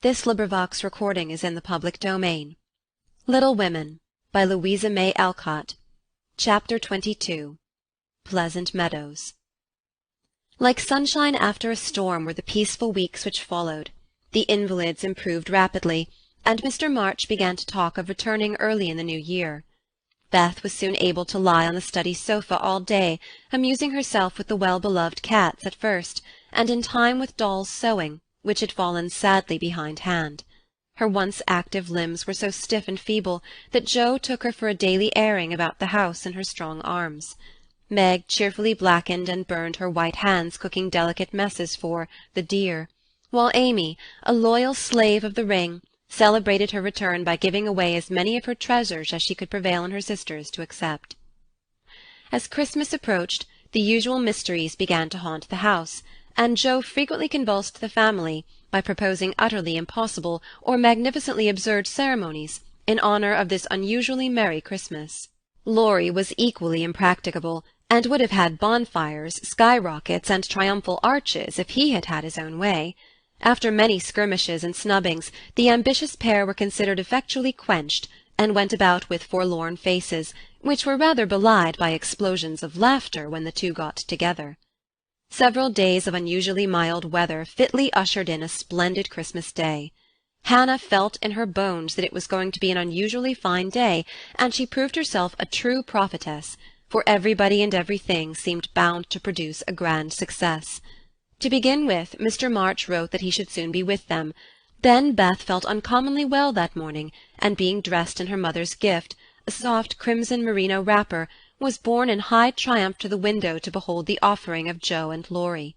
Little Women, by Louisa May Alcott. Chapter 22. Pleasant Meadows. Like sunshine after a storm were the peaceful weeks which followed. The invalids improved rapidly, and Mr. March began to talk of returning early in the new year. Beth was soon able to lie on the study sofa all day, amusing herself with the well-beloved cats at first, and in time with Doll's sewing, which had fallen sadly behindhand. Her once active limbs were so stiff and feeble that Joe took her for a daily airing about the house in her strong arms. Meg cheerfully blackened and burned her white hands cooking delicate messes for the dear, while Amy, a loyal slave of the ring, celebrated her return by giving away as many of her treasures as she could prevail on her sisters to accept. As Christmas approached, the usual mysteries began to haunt the house, and Joe frequently convulsed the family by proposing utterly impossible or magnificently absurd ceremonies in honour of this unusually merry Christmas. Laurie was equally impracticable, and would have had bonfires, sky-rockets, and triumphal arches if he had had his own way. After many skirmishes and snubbings, the ambitious pair were considered effectually quenched, and went about with forlorn faces, which were rather belied by explosions of laughter when the two got together. Several days of unusually mild weather fitly ushered in a splendid Christmas day. Hannah felt in her bones that it was going to be an unusually fine day, and she proved herself a true prophetess, for everybody and everything seemed bound to produce a grand success. To begin with, Mr. March wrote that he should soon be with them. Then Beth felt uncommonly well that morning, and being dressed in her mother's gift, a soft crimson merino wrapper, was borne in high triumph to the window to behold the offering of Joe and Laurie.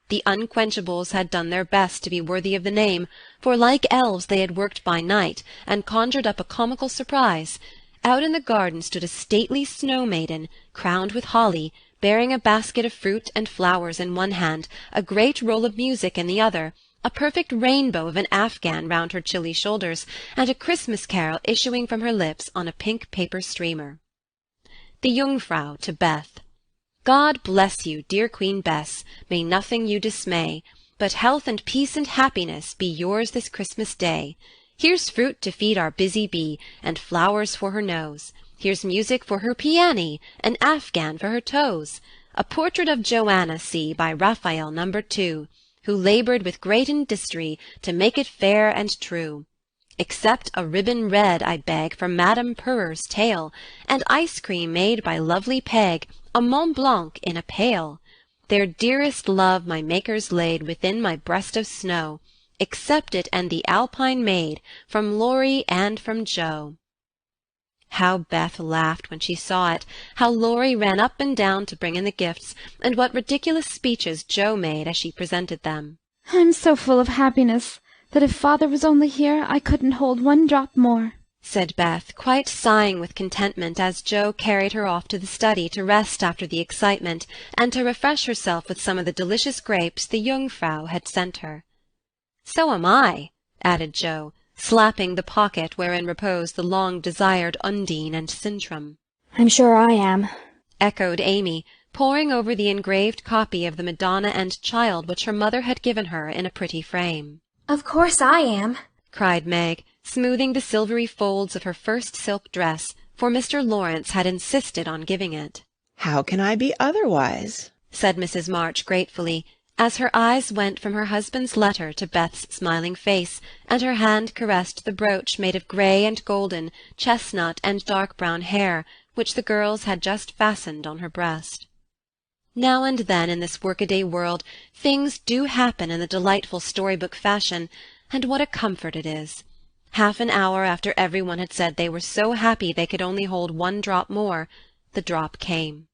The unquenchables had done their best to be worthy of the name, for like elves they had worked by night, and conjured up a comical surprise. Out in the garden stood a stately snow-maiden, crowned with holly, bearing a basket of fruit and flowers in one hand, a great roll of music in the other, a perfect rainbow of an afghan round her chilly shoulders, and a Christmas carol issuing from her lips on a pink paper streamer. The Jungfrau to Beth. God bless you, dear Queen Bess, may nothing you dismay, but health and peace and happiness be yours this Christmas day. Here's fruit to feed our busy bee, and flowers for her nose. Here's music for her piany, an afghan for her toes. A portrait of Joanna, see, by Raphael No. 2, who laboured with great industry to make it fair and true. Except a ribbon red, I beg, for Madame Purrer's tail, and ice cream made by lovely Peg, a Mont Blanc in a pail. Their dearest love my makers laid within my breast of snow. Accept it and the Alpine Maid, from Laurie and from Joe. How Beth laughed when she saw it, how Laurie ran up and down to bring in the gifts, and what ridiculous speeches Joe made as she presented them. "I'm so full of happiness that if father was only here I couldn't hold one drop more," said Beth, quite sighing with contentment as Joe carried her off to the study to rest after the excitement, and to refresh herself with some of the delicious grapes the Jungfrau had sent her. "So am I," added Joe, slapping the pocket wherein reposed the long-desired Undine and Sintram. "I'm sure I am," echoed Amy, poring over the engraved copy of the Madonna and Child which her mother had given her in a pretty frame. "Of course I am," cried Meg, smoothing the silvery folds of her first silk dress, for Mr. Laurence had insisted on giving it. "How can I be otherwise?" said Mrs. March gratefully, as her eyes went from her husband's letter to Beth's smiling face, and her hand caressed the brooch made of grey and golden, chestnut and dark-brown hair, which the girls had just fastened on her breast. Now and then in this workaday world things do happen in the delightful story-book fashion, and what a comfort it is! Half an hour after every one had said they were so happy they could only hold one drop more, the drop came.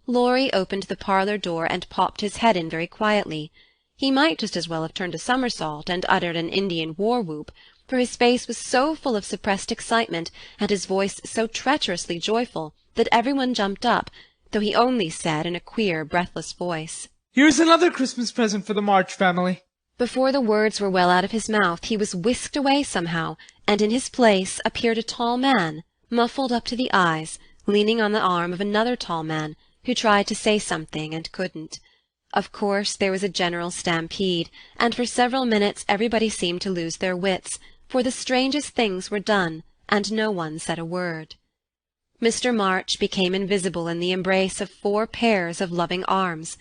Laurie opened the parlour door and popped his head in very quietly. He might just as well have turned a somersault and uttered an Indian war-whoop, for his face was so full of suppressed excitement, and his voice so treacherously joyful, that every one jumped up, though he only said in a queer, breathless voice, "Here's another Christmas present for the March family." Before the words were well out of his mouth he was whisked away somehow, and in his place appeared a tall man, muffled up to the eyes, leaning on the arm of another tall man, who tried to say something and couldn't. Of course there was a general stampede, and for several minutes everybody seemed to lose their wits, for the strangest things were done, and no one said a word. Mr. March became invisible in the embrace of 4 pairs of loving arms.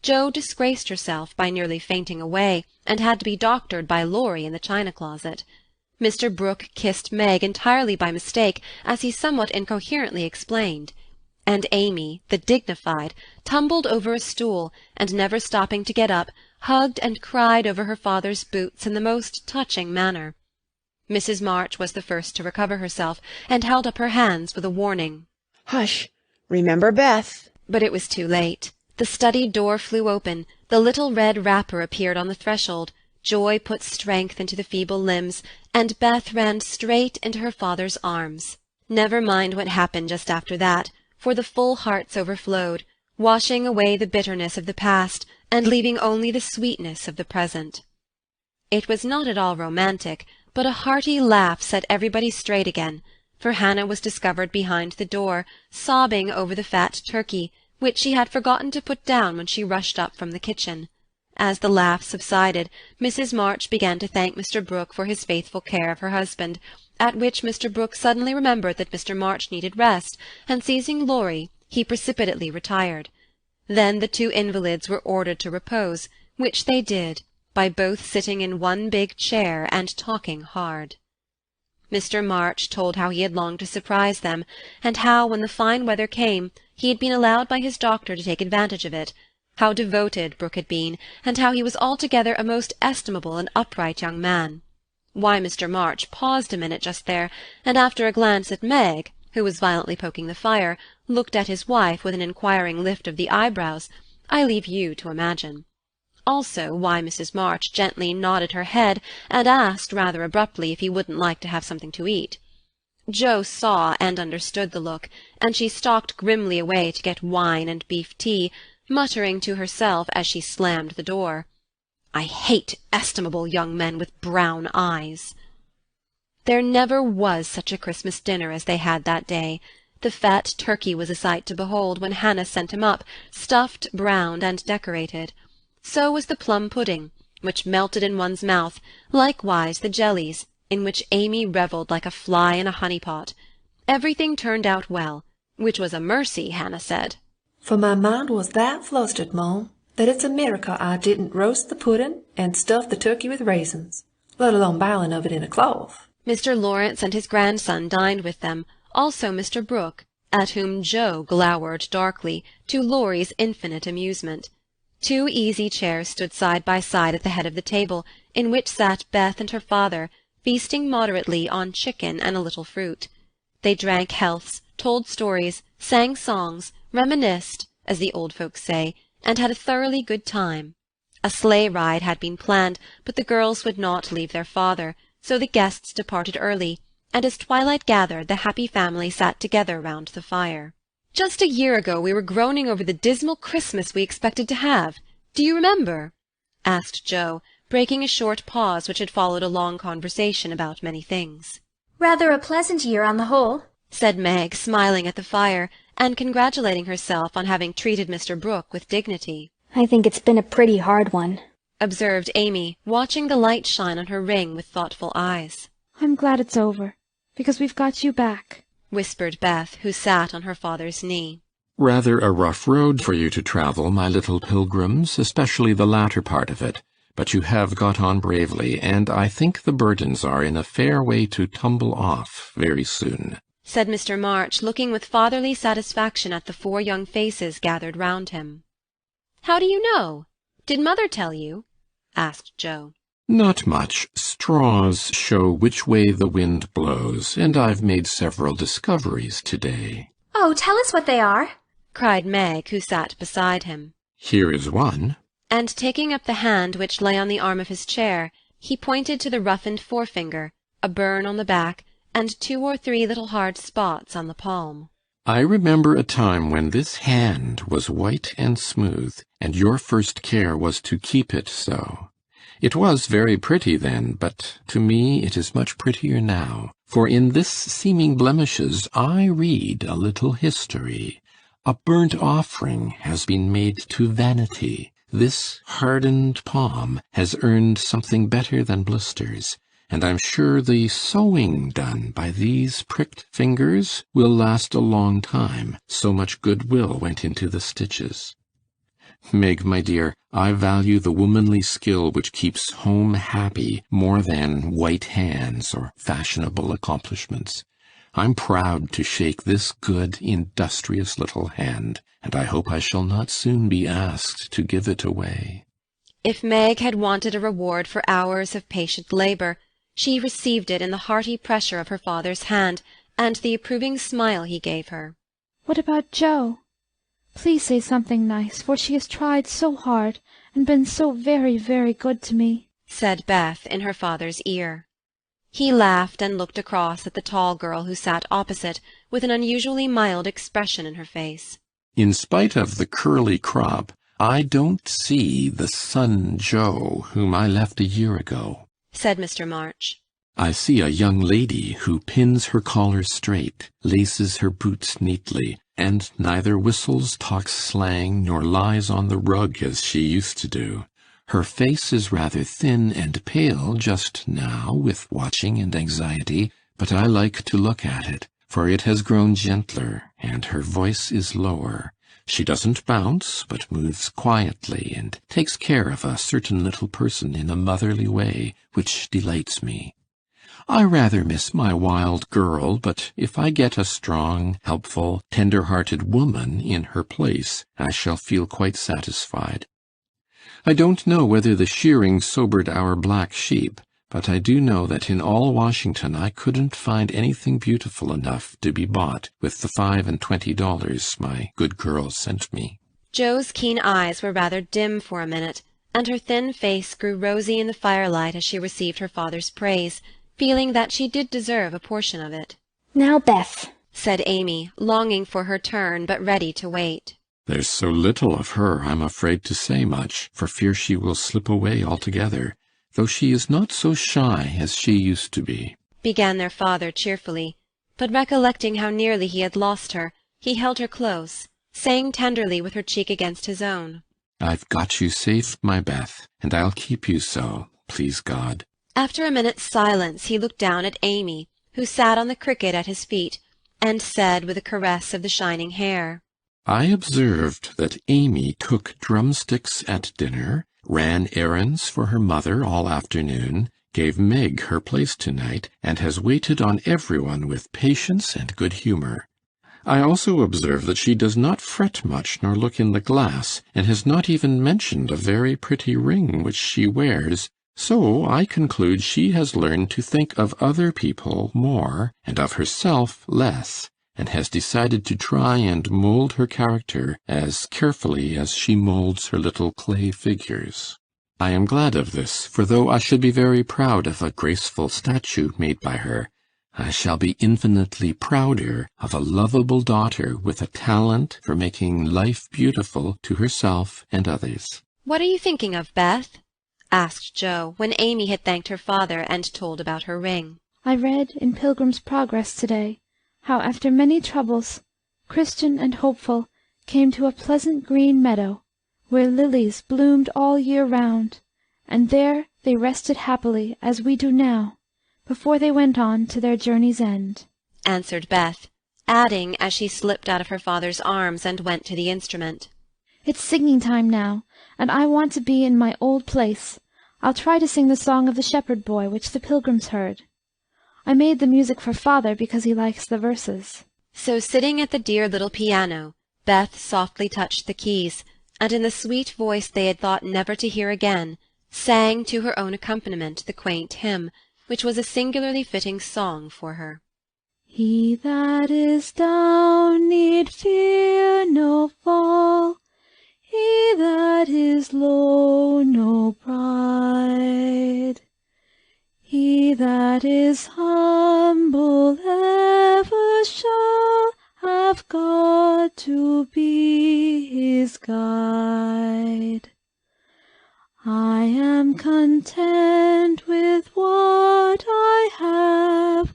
Jo disgraced herself by nearly fainting away, and had to be doctored by Laurie in the china-closet. Mr. Brooke kissed Meg entirely by mistake, as he somewhat incoherently explained, and Amy, the dignified, tumbled over a stool, and never stopping to get up, hugged and cried over her father's boots in the most touching manner. Mrs. March was the first to recover herself, and held up her hands with a warning. "Hush! Remember Beth!" But it was too late. The study door flew open, the little red wrapper appeared on the threshold, joy put strength into the feeble limbs, and Beth ran straight into her father's arms. Never mind what happened just after that, for the full hearts overflowed, washing away the bitterness of the past, and leaving only the sweetness of the present. It was not at all romantic, but a hearty laugh set everybody straight again, for Hannah was discovered behind the door, sobbing over the fat turkey, which she had forgotten to put down when she rushed up from the kitchen. As the laugh subsided, Mrs. March began to thank Mr. Brooke for his faithful care of her husband, at which Mr. Brooke suddenly remembered that Mr. March needed rest, and seizing Laurie, he precipitately retired. Then the 2 invalids were ordered to repose, which they did, by both sitting in one big chair and talking hard. Mr. March told how he had longed to surprise them, and how, when the fine weather came, he had been allowed by his doctor to take advantage of it, how devoted Brooke had been, and how he was altogether a most estimable and upright young man. Why Mr. March paused a minute just there, and after a glance at Meg, who was violently poking the fire, looked at his wife with an inquiring lift of the eyebrows, I leave you to imagine. Also why Mrs. March gently nodded her head, and asked rather abruptly if he wouldn't like to have something to eat. Jo saw and understood the look, and she stalked grimly away to get wine and beef tea, muttering to herself as she slammed the door, "I hate estimable young men with brown eyes." There never was such a Christmas dinner as they had that day. The fat turkey was a sight to behold when Hannah sent him up, stuffed, browned, and decorated. So was the plum pudding, which melted in one's mouth, likewise the jellies, in which Amy revelled like a fly in a honey-pot. Everything turned out well, which was a mercy, Hannah said. "For my mind was that flustered, Mum, that it's a miracle I didn't roast the pudding and stuff the turkey with raisins, let alone biling of it in a cloth." Mr. Laurence and his grandson dined with them, also Mr. Brooke, at whom Jo glowered darkly, to Laurie's infinite amusement. 2 easy chairs stood side by side at the head of the table, in which sat Beth and her father, feasting moderately on chicken and a little fruit. They drank healths, told stories, sang songs, reminisced, as the old folks say, and had a thoroughly good time. A sleigh ride had been planned, but the girls would not leave their father, so the guests departed early, and as twilight gathered the happy family sat together round the fire. "Just a year ago we were groaning over the dismal Christmas we expected to have. Do you remember?" asked Jo, breaking a short pause which had followed a long conversation about many things. "Rather a pleasant year on the whole," said Meg, smiling at the fire, and congratulating herself on having treated Mr. Brooke with dignity. "I think it's been a pretty hard one," observed Amy, watching the light shine on her ring with thoughtful eyes. "I'm glad it's over, because we've got you back," whispered Beth, who sat on her father's knee. Rather a rough road for you to travel, my little pilgrims, especially the latter part of it. But you have got on bravely, and I think the burdens are in a fair way to tumble off very soon," said Mr. March, looking with fatherly satisfaction at the 4 young faces gathered round him. "How do you know? Did mother tell you?" asked Jo. "Not much. Straws show which way the wind blows, and I've made several discoveries today." "Oh, tell us what they are," cried Meg, who sat beside him. "Here is one." And taking up the hand which lay on the arm of his chair, he pointed to the roughened forefinger, a burn on the back, and 2 or 3 little hard spots on the palm. "I remember a time when this hand was white and smooth, and your first care was to keep it so. It was very pretty then, but to me it is much prettier now, for in this seeming blemishes I read a little history. A burnt offering has been made to vanity, this hardened palm has earned something better than blisters, and I'm sure the sewing done by these pricked fingers will last a long time, so much goodwill went into the stitches. Meg, my dear, I value the womanly skill which keeps home happy more than white hands or fashionable accomplishments. I'm proud to shake this good, industrious little hand, and I hope I shall not soon be asked to give it away. If Meg had wanted a reward for hours of patient labour, she received it in the hearty pressure of her father's hand and the approving smile he gave her. What about Jo? Please say something nice, for she has tried so hard and been so very, very good to me, said Beth in her father's ear. He laughed and looked across at the tall girl who sat opposite, with an unusually mild expression in her face. In spite of the curly crop, I don't see the son Jo whom I left a year ago, said Mr. March. I see a young lady who pins her collar straight, laces her boots neatly, and neither whistles, talks slang, nor lies on the rug as she used to do. Her face is rather thin and pale just now with watching and anxiety, but I like to look at it, for it has grown gentler, and her voice is lower. She doesn't bounce, but moves quietly, and takes care of a certain little person in a motherly way, which delights me. I rather miss my wild girl, but if I get a strong, helpful, tender-hearted woman in her place, I shall feel quite satisfied. I don't know whether the shearing sobered our black sheep, but I do know that in all Washington I couldn't find anything beautiful enough to be bought with the $25 my good girl sent me. Jo's keen eyes were rather dim for a minute, and her thin face grew rosy in the firelight as she received her father's praise, feeling that she did deserve a portion of it. Now, Beth, said Amy, longing for her turn, but ready to wait. There's so little of her I'm afraid to say much, for fear she will slip away altogether, though she is not so shy as she used to be, began their father cheerfully, but recollecting how nearly he had lost her, he held her close, saying tenderly with her cheek against his own, I've got you safe, my Beth, and I'll keep you so, please God. After a minute's silence he looked down at Amy, who sat on the cricket at his feet, and said with a caress of the shining hair, I observed that Amy took drumsticks at dinner, ran errands for her mother all afternoon, gave Meg her place tonight, and has waited on everyone with patience and good humour. I also observe that she does not fret much nor look in the glass, and has not even mentioned a very pretty ring which she wears, so I conclude she has learned to think of other people more, and of herself less, and has decided to try and mould her character as carefully as she moulds her little clay figures. I am glad of this, for though I should be very proud of a graceful statue made by her, I shall be infinitely prouder of a lovable daughter with a talent for making life beautiful to herself and others. What are you thinking of, Beth? asked Jo, when Amy had thanked her father and told about her ring. I read in Pilgrim's Progress today how after many troubles, Christian and Hopeful came to a pleasant green meadow, where lilies bloomed all year round, and there they rested happily as we do now, before they went on to their journey's end, answered Beth, adding as she slipped out of her father's arms and went to the instrument, It's singing time now, and I want to be in my old place. I'll try to sing the song of the shepherd boy which the pilgrims heard. I made the music for father because he likes the verses. So sitting at the dear little piano, Beth softly touched the keys, and in the sweet voice they had thought never to hear again, sang to her own accompaniment the quaint hymn, which was a singularly fitting song for her. He that is down need fear no fall, he that is low no pride. He that is humble ever shall have God to be his guide. I am content with what I have,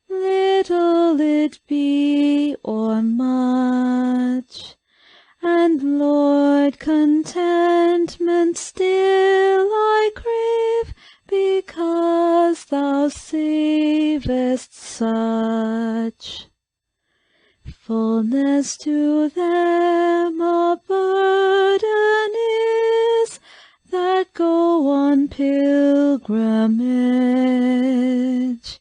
little it be or much, and Lord, contentment thou savest such. Fullness to them a burden is, that go on pilgrimage.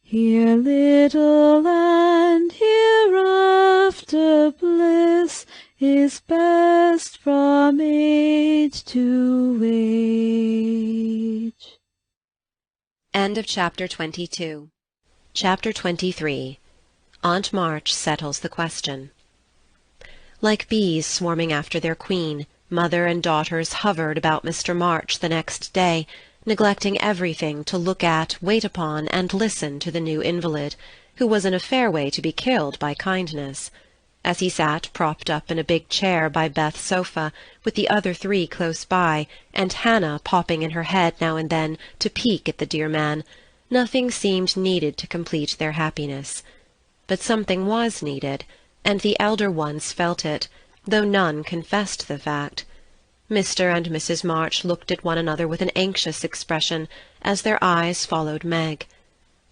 Here little and hereafter bliss is best from age to age. End of chapter 22. Chapter 23. Aunt March settles the question. Like bees swarming after their queen, mother and daughters hovered about Mr. March the next day, neglecting everything to look at, wait upon, and listen to the new invalid, who was in a fair way to be killed by kindness. As he sat propped up in a big chair by Beth's sofa, with the other three close by, and Hannah popping in her head now and then to peek at the dear man, nothing seemed needed to complete their happiness. But something was needed, and the elder ones felt it, though none confessed the fact. Mr. and Mrs. March looked at one another with an anxious expression, as their eyes followed Meg.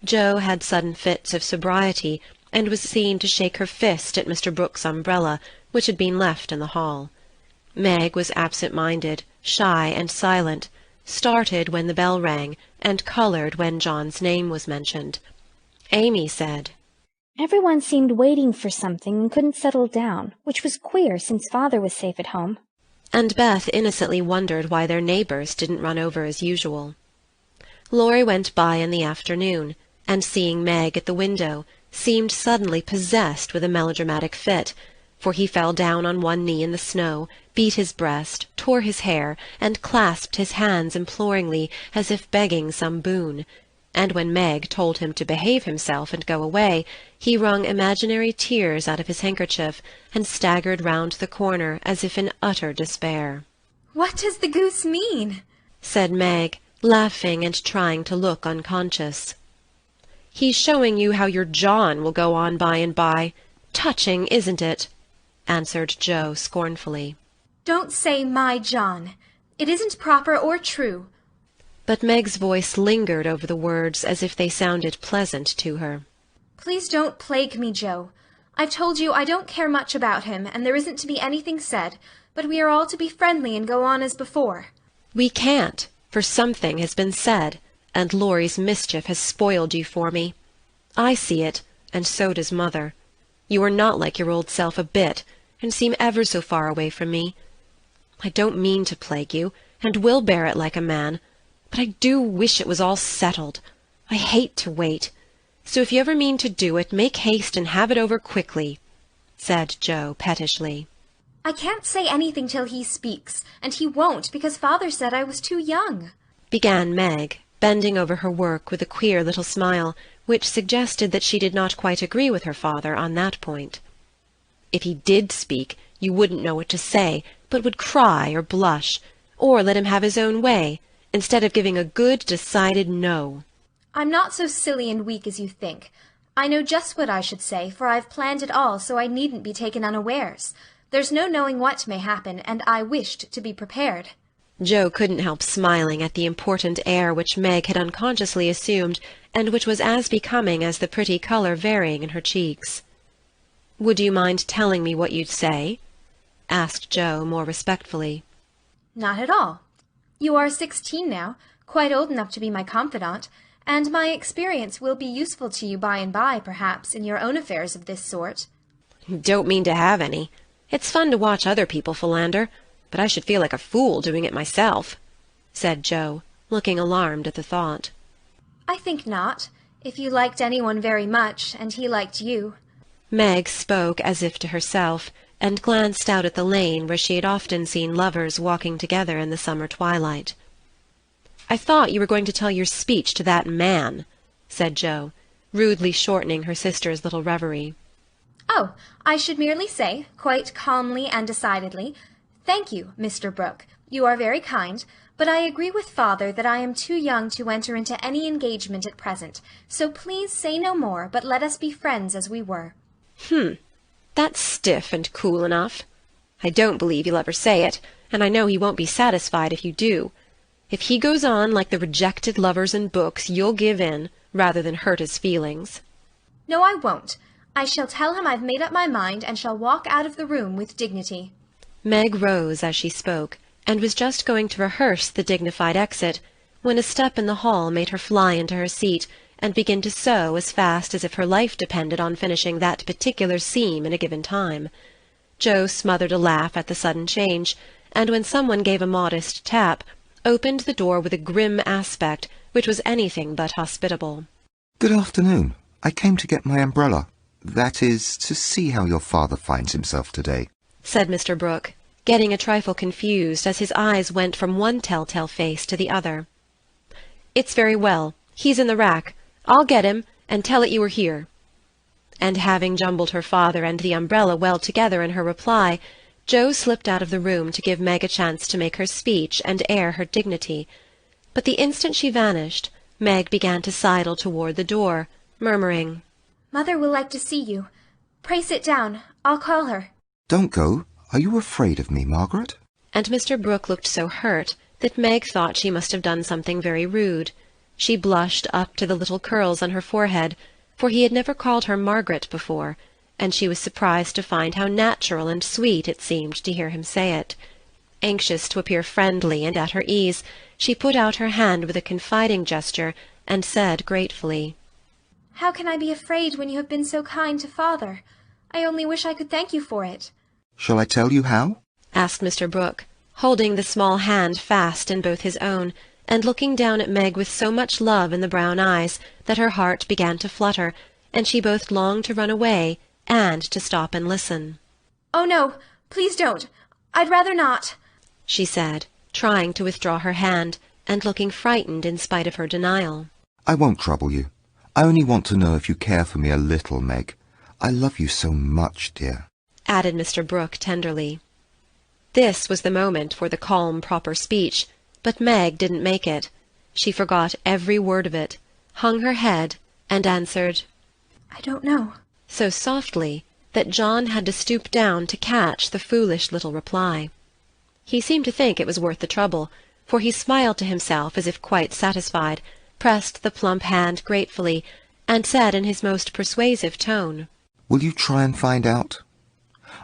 Jo had sudden fits of sobriety, and was seen to shake her fist at Mr. Brooke's umbrella, which had been left in the hall. Meg was absent-minded, shy, and silent, started when the bell rang, and coloured when John's name was mentioned. Amy said, Everyone seemed waiting for something and couldn't settle down, which was queer since father was safe at home. And Beth innocently wondered why their neighbours didn't run over as usual. Laurie went by in the afternoon, and seeing Meg at the window, seemed suddenly possessed with a melodramatic fit, for he fell down on one knee in the snow, beat his breast, tore his hair, and clasped his hands imploringly, as if begging some boon. And when Meg told him to behave himself and go away, he wrung imaginary tears out of his handkerchief, and staggered round the corner as if in utter despair. "What does the goose mean?" said Meg, laughing and trying to look unconscious. "He's showing you how your John will go on by and by. Touching, isn't it?" answered Jo scornfully. "Don't say my John. It isn't proper or true." But Meg's voice lingered over the words as if they sounded pleasant to her. "Please don't plague me, Jo. I've told you I don't care much about him, and there isn't to be anything said, but we are all to be friendly and go on as before." "We can't, for something has been said, and Laurie's mischief has spoiled you for me. I see it, and so does mother. You are not like your old self a bit, and seem ever so far away from me. I don't mean to plague you, and will bear it like a man, but I do wish it was all settled. I hate to wait. So if you ever mean to do it, make haste and have it over quickly," said Jo pettishly. "I can't say anything till he speaks, and he won't because father said I was too young," began Meg, bending over her work with a queer little smile, which suggested that she did not quite agree with her father on that point. "If he did speak, you wouldn't know what to say, but would cry or blush, or let him have his own way, instead of giving a good, decided no." "I'm not so silly and weak as you think. I know just what I should say, for I've planned it all so I needn't be taken unawares. There's no knowing what may happen, and I wished to be prepared." Jo couldn't help smiling at the important air which Meg had unconsciously assumed, and which was as becoming as the pretty colour varying in her cheeks. "Would you mind telling me what you'd say?" asked Jo more respectfully. "Not at all. You are 16 now, quite old enough to be my confidant, and my experience will be useful to you by and by, perhaps, in your own affairs of this sort." "Don't mean to have any. It's fun to watch other people philander, but I should feel like a fool doing it myself," said Jo, looking alarmed at the thought. "I think not, if you liked anyone very much, and he liked you." Meg spoke as if to herself, and glanced out at the lane where she had often seen lovers walking together in the summer twilight. "I thought you were going to tell your speech to that man," said Jo, rudely shortening her sister's little reverie. "Oh, I should merely say, quite calmly and decidedly, 'Thank you, Mr. Brooke. You are very kind, but I agree with father that I am too young to enter into any engagement at present, so please say no more, but let us be friends as we were.'" That's stiff and cool enough. I don't believe you'll ever say it, and I know he won't be satisfied if you do. If he goes on like the rejected lovers in books, you'll give in, rather than hurt his feelings." No, I won't. I shall tell him I've made up my mind and shall walk out of the room with dignity. Meg rose as she spoke, and was just going to rehearse the dignified exit, when a step in the hall made her fly into her seat and begin to sew as fast as if her life depended on finishing that particular seam in a given time. Joe smothered a laugh at the sudden change, and when someone gave a modest tap, opened the door with a grim aspect which was anything but hospitable. "Good afternoon. I came to get my umbrella. That is, to see how your father finds himself today," said Mr. Brooke, getting a trifle confused as his eyes went from one telltale face to the other. "It's very well. He's in the rack. I'll get him, and tell it you were here." And having jumbled her father and the umbrella well together in her reply, Joe slipped out of the room to give Meg a chance to make her speech and air her dignity. But the instant she vanished, Meg began to sidle toward the door, murmuring, Mother will like to see you. Pray sit down. I'll call her. "Don't go. Are you afraid of me, Margaret?" And Mr. Brooke looked so hurt that Meg thought she must have done something very rude. She blushed up to the little curls on her forehead, for he had never called her Margaret before, and she was surprised to find how natural and sweet it seemed to hear him say it. Anxious to appear friendly and at her ease, she put out her hand with a confiding gesture, and said gratefully, How can I be afraid when you have been so kind to father? I only wish I could thank you for it. "Shall I tell you how?" asked Mr. Brooke, holding the small hand fast in both his own, and looking down at Meg with so much love in the brown eyes that her heart began to flutter, and she both longed to run away and to stop and listen. Oh, no, please don't. I'd rather not, she said, trying to withdraw her hand, and looking frightened in spite of her denial. "I won't trouble you. I only want to know if you care for me a little, Meg. I love you so much, dear," added Mr. Brooke tenderly. This was the moment for the calm, proper speech, but Meg didn't make it. She forgot every word of it, hung her head, and answered, I don't know, so softly that John had to stoop down to catch the foolish little reply. He seemed to think it was worth the trouble, for he smiled to himself as if quite satisfied, pressed the plump hand gratefully, and said in his most persuasive tone, "Will you try and find out?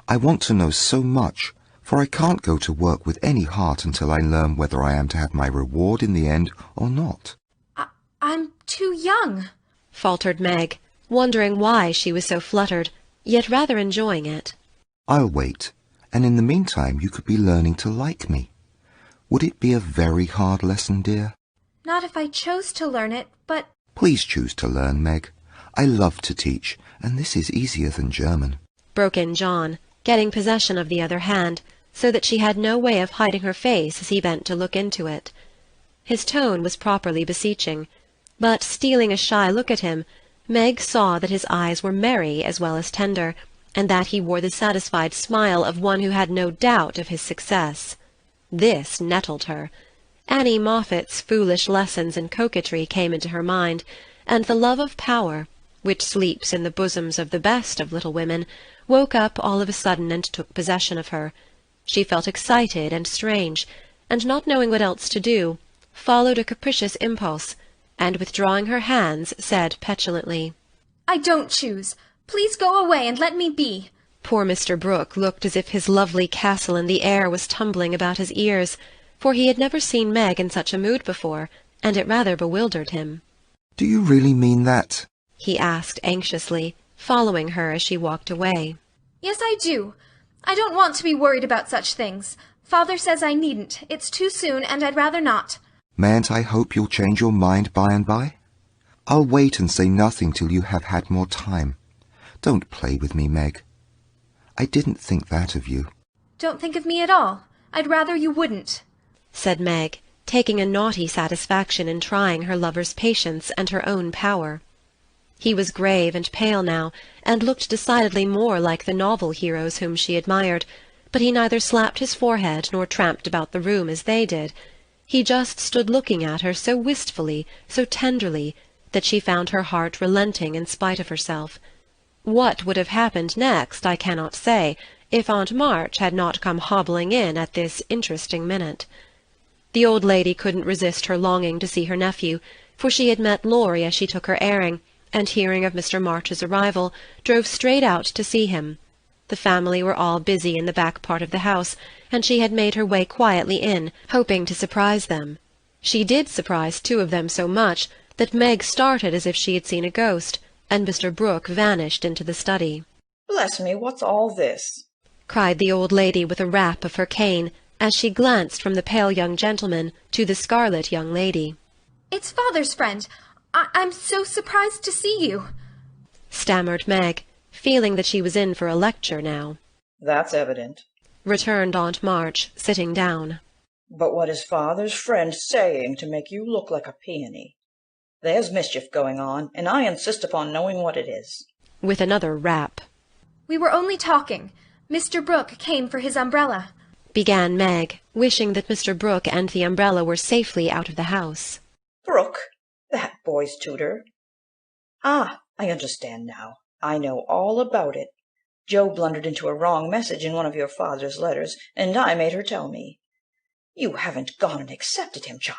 I want to know so much, for I can't go to work with any heart until I learn whether I am to have my reward in the end or not." I'm too young, faltered Meg, wondering why she was so fluttered, yet rather enjoying it. "I'll wait, and in the meantime you could be learning to like me. Would it be a very hard lesson, dear?" Not if I chose to learn it, but... "Please choose to learn, Meg. I love to teach, and this is easier than German," broke in John, getting possession of the other hand, so that she had no way of hiding her face as he bent to look into it. His tone was properly beseeching, but stealing a shy look at him, Meg saw that his eyes were merry as well as tender, and that he wore the satisfied smile of one who had no doubt of his success. This nettled her. Annie Moffat's foolish lessons in coquetry came into her mind, and the love of power, which sleeps in the bosoms of the best of little women, woke up all of a sudden and took possession of her. She felt excited and strange, and not knowing what else to do, followed a capricious impulse, and withdrawing her hands, said petulantly, I don't choose. Please go away and let me be. Poor Mr. Brooke looked as if his lovely castle in the air was tumbling about his ears, for he had never seen Meg in such a mood before, and it rather bewildered him. "Do you really mean that?" he asked anxiously, following her as she walked away. Yes, I do. I don't want to be worried about such things. Father says I needn't. It's too soon, and I'd rather not. "Mayn't I hope you'll change your mind by and by? I'll wait and say nothing till you have had more time. Don't play with me, Meg. I didn't think that of you." Don't think of me at all. I'd rather you wouldn't, said Meg, taking a naughty satisfaction in trying her lover's patience and her own power. He was grave and pale now, and looked decidedly more like the novel heroes whom she admired, but he neither slapped his forehead nor tramped about the room as they did. He just stood looking at her so wistfully, so tenderly, that she found her heart relenting in spite of herself. What would have happened next I cannot say, if Aunt March had not come hobbling in at this interesting minute. The old lady couldn't resist her longing to see her nephew, for she had met Laurie as she took her airing, and hearing of Mr. March's arrival, drove straight out to see him. The family were all busy in the back part of the house, and she had made her way quietly in, hoping to surprise them. She did surprise two of them so much that Meg started as if she had seen a ghost, and Mr. Brooke vanished into the study. "Bless me, what's all this?" cried the old lady with a rap of her cane, as she glanced from the pale young gentleman to the scarlet young lady. "It's father's friend. I'm so surprised to see you," stammered Meg, feeling that she was in for a lecture now. "That's evident," returned Aunt March, sitting down. "But what is father's friend saying to make you look like a peony? There's mischief going on, and I insist upon knowing what it is." With another rap. "We were only talking. Mr. Brooke came for his umbrella," began Meg, wishing that Mr. Brooke and the umbrella were safely out of the house. "Brooke? That boy's tutor? Ah, I understand now. I know all about it. Jo blundered into a wrong message in one of your father's letters, and I made her tell me. You haven't gone and accepted him, child?"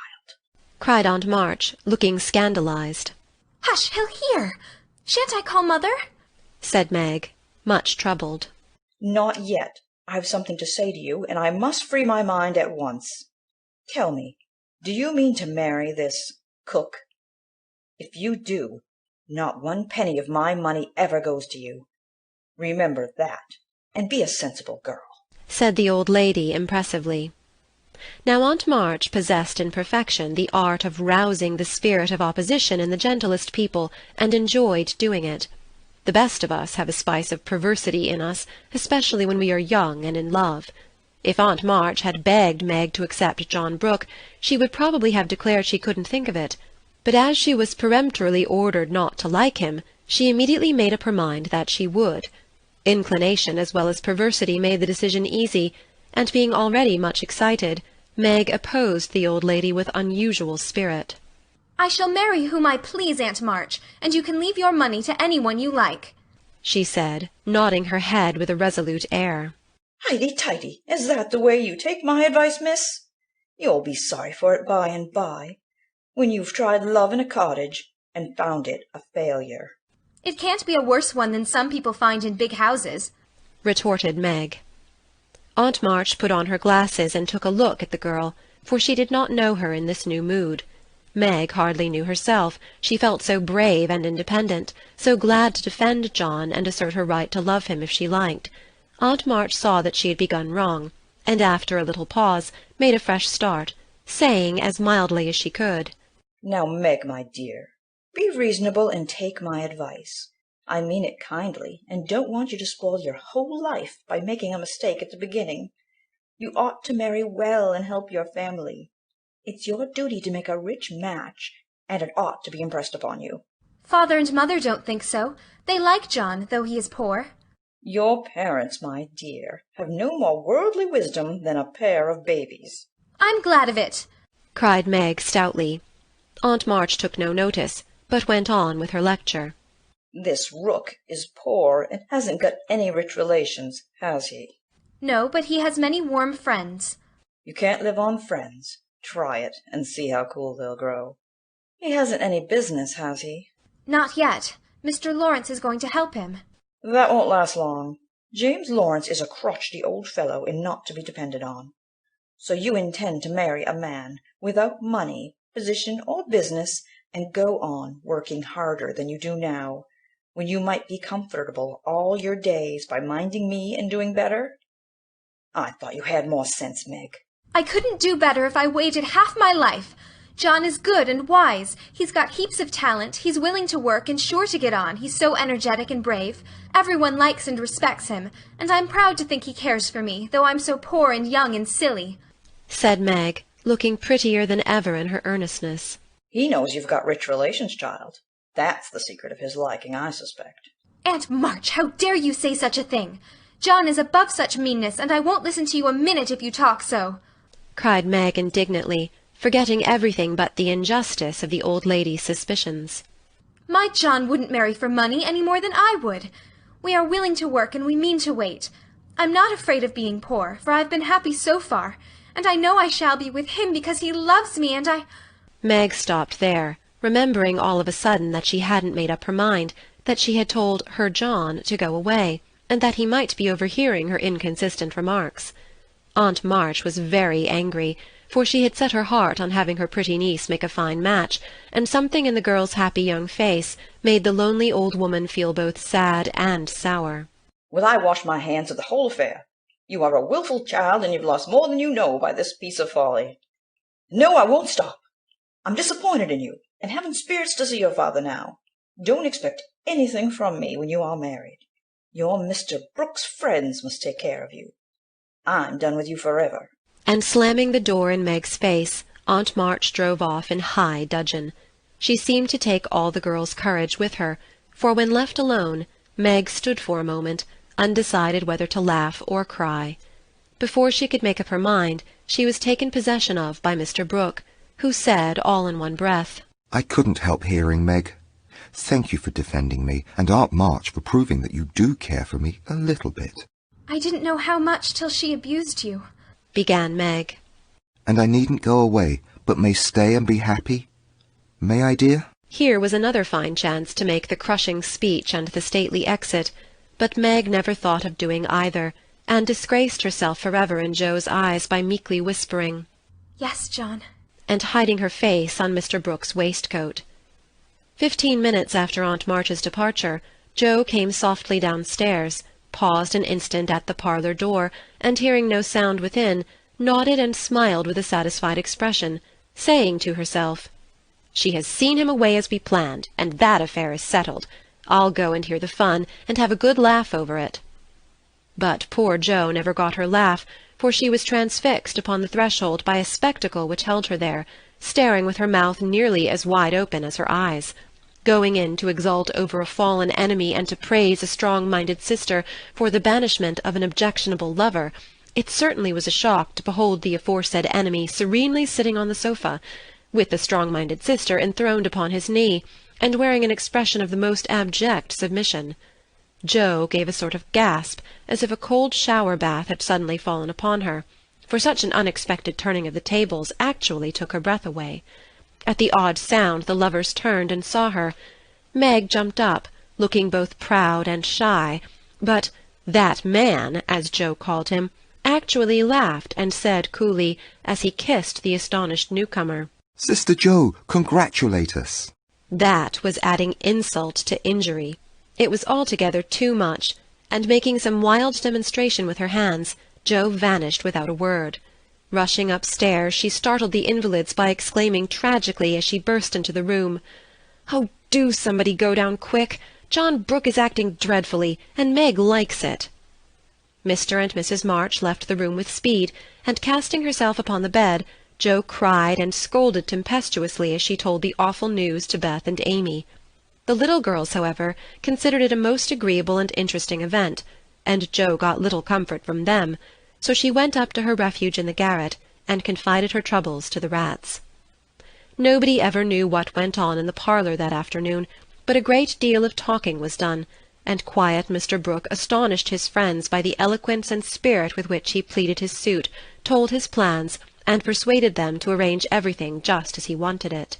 cried Aunt March, looking scandalized. "Hush, he'll hear. Shan't I call mother?" said Meg, much troubled. "Not yet. I've something to say to you, and I must free my mind at once. Tell me, do you mean to marry this cook? If you do, not one penny of my money ever goes to you. Remember that, and be a sensible girl," said the old lady impressively. Now Aunt March possessed in perfection the art of rousing the spirit of opposition in the gentlest people, and enjoyed doing it. The best of us have a spice of perversity in us, especially when we are young and in love. If Aunt March had begged Meg to accept John Brooke, she would probably have declared she couldn't think of it. But as she was peremptorily ordered not to like him, she immediately made up her mind that she would. Inclination as well as perversity made the decision easy, and being already much excited, Meg opposed the old lady with unusual spirit. "I shall marry whom I please, Aunt March, and you can leave your money to anyone you like," she said, nodding her head with a resolute air. "Highty-tighty, is that the way you take my advice, miss? You'll be sorry for it by and by, when you've tried love in a cottage and found it a failure." "It can't be a worse one than some people find in big houses," retorted Meg. Aunt March put on her glasses and took a look at the girl, for she did not know her in this new mood. Meg hardly knew herself, she felt so brave and independent, so glad to defend John and assert her right to love him if she liked. Aunt March saw that she had begun wrong, and after a little pause made a fresh start, saying as mildly as she could, "Now, Meg, my dear, be reasonable and take my advice. I mean it kindly, and don't want you to spoil your whole life by making a mistake at the beginning. You ought to marry well and help your family. It's your duty to make a rich match, and it ought to be impressed upon you." "Father and mother don't think so. They like John, though he is poor." "Your parents, my dear, have no more worldly wisdom than a pair of babies." "I'm glad of it," cried Meg stoutly. Aunt March took no notice, but went on with her lecture. "This Rook is poor and hasn't got any rich relations, has he?" "No, but he has many warm friends." "You can't live on friends. Try it, and see how cool they'll grow. He hasn't any business, has he?" "Not yet. Mr. Laurence is going to help him." "That won't last long. James Laurence is a crotchety old fellow and not to be depended on. So you intend to marry a man without money, position, or business, and go on working harder than you do now, when you might be comfortable all your days by minding me and doing better? I thought you had more sense, Meg." "I couldn't do better if I waited half my life. John is good and wise. He's got heaps of talent. He's willing to work and sure to get on. He's so energetic and brave. Everyone likes and respects him, and I'm proud to think he cares for me, though I'm so poor and young and silly," said Meg, looking prettier than ever in her earnestness. "He knows you've got rich relations, child. That's the secret of his liking, I suspect." "Aunt March, how dare you say such a thing? John is above such meanness, and I won't listen to you a minute if you talk so," cried Meg indignantly, forgetting everything but the injustice of the old lady's suspicions. "My John wouldn't marry for money any more than I would. We are willing to work and we mean to wait. I'm not afraid of being poor, for I've been happy so far, and I know I shall be with him because he loves me, and I—" Meg stopped there, remembering all of a sudden that she hadn't made up her mind, that she had told her John to go away, and that he might be overhearing her inconsistent remarks. Aunt March was very angry, for she had set her heart on having her pretty niece make a fine match, and something in the girl's happy young face made the lonely old woman feel both sad and sour. "Will I wash my hands of the whole affair? You are a wilful child, and you've lost more than you know by this piece of folly. No, I won't stop. I'm disappointed in you, and haven't spirits to see your father now. Don't expect anything from me when you are married. Your Mr. Brooke's friends must take care of you. I'm done with you forever." And slamming the door in Meg's face, Aunt March drove off in high dudgeon. She seemed to take all the girl's courage with her, for when left alone, Meg stood for a moment, undecided whether to laugh or cry. Before she could make up her mind, she was taken possession of by Mr. Brooke, who said all in one breath, "I couldn't help hearing, Meg. Thank you for defending me, and Aunt March for proving that you do care for me a little bit." "I didn't know how much till she abused you," began Meg. "And I needn't go away, but may stay and be happy? May I, dear?" Here was another fine chance to make the crushing speech and the stately exit, but Meg never thought of doing either, and disgraced herself forever in Joe's eyes by meekly whispering, "Yes, John," and hiding her face on Mr. Brooke's waistcoat. 15 minutes after Aunt March's departure, Joe came softly downstairs, paused an instant at the parlour door, and hearing no sound within, nodded and smiled with a satisfied expression, saying to herself, "She has seen him away as we planned, and that affair is settled. I'll go and hear the fun, and have a good laugh over it." But poor Joe never got her laugh, for she was transfixed upon the threshold by a spectacle which held her there, staring with her mouth nearly as wide open as her eyes. Going in to exult over a fallen enemy and to praise a strong-minded sister for the banishment of an objectionable lover, it certainly was a shock to behold the aforesaid enemy serenely sitting on the sofa, with the strong-minded sister enthroned upon his knee, and wearing an expression of the most abject submission. Joe gave a sort of gasp, as if a cold shower-bath had suddenly fallen upon her, for such an unexpected turning of the tables actually took her breath away. At the odd sound the lovers turned and saw her. Meg jumped up, looking both proud and shy, but "that man," as Joe called him, actually laughed and said coolly, as he kissed the astonished newcomer, "Sister Joe, congratulate us." That was adding insult to injury. It was altogether too much, and making some wild demonstration with her hands, Joe vanished without a word. Rushing upstairs, she startled the invalids by exclaiming tragically as she burst into the room, "Oh, do somebody go down quick! John Brooke is acting dreadfully, and Meg likes it." Mr. and Mrs. March left the room with speed, and casting herself upon the bed, Joe cried and scolded tempestuously as she told the awful news to Beth and Amy. The little girls, however, considered it a most agreeable and interesting event, and Joe got little comfort from them, so she went up to her refuge in the garret, and confided her troubles to the rats. Nobody ever knew what went on in the parlour that afternoon, but a great deal of talking was done, and quiet Mr. Brooke astonished his friends by the eloquence and spirit with which he pleaded his suit, told his plans, and persuaded them to arrange everything just as he wanted it.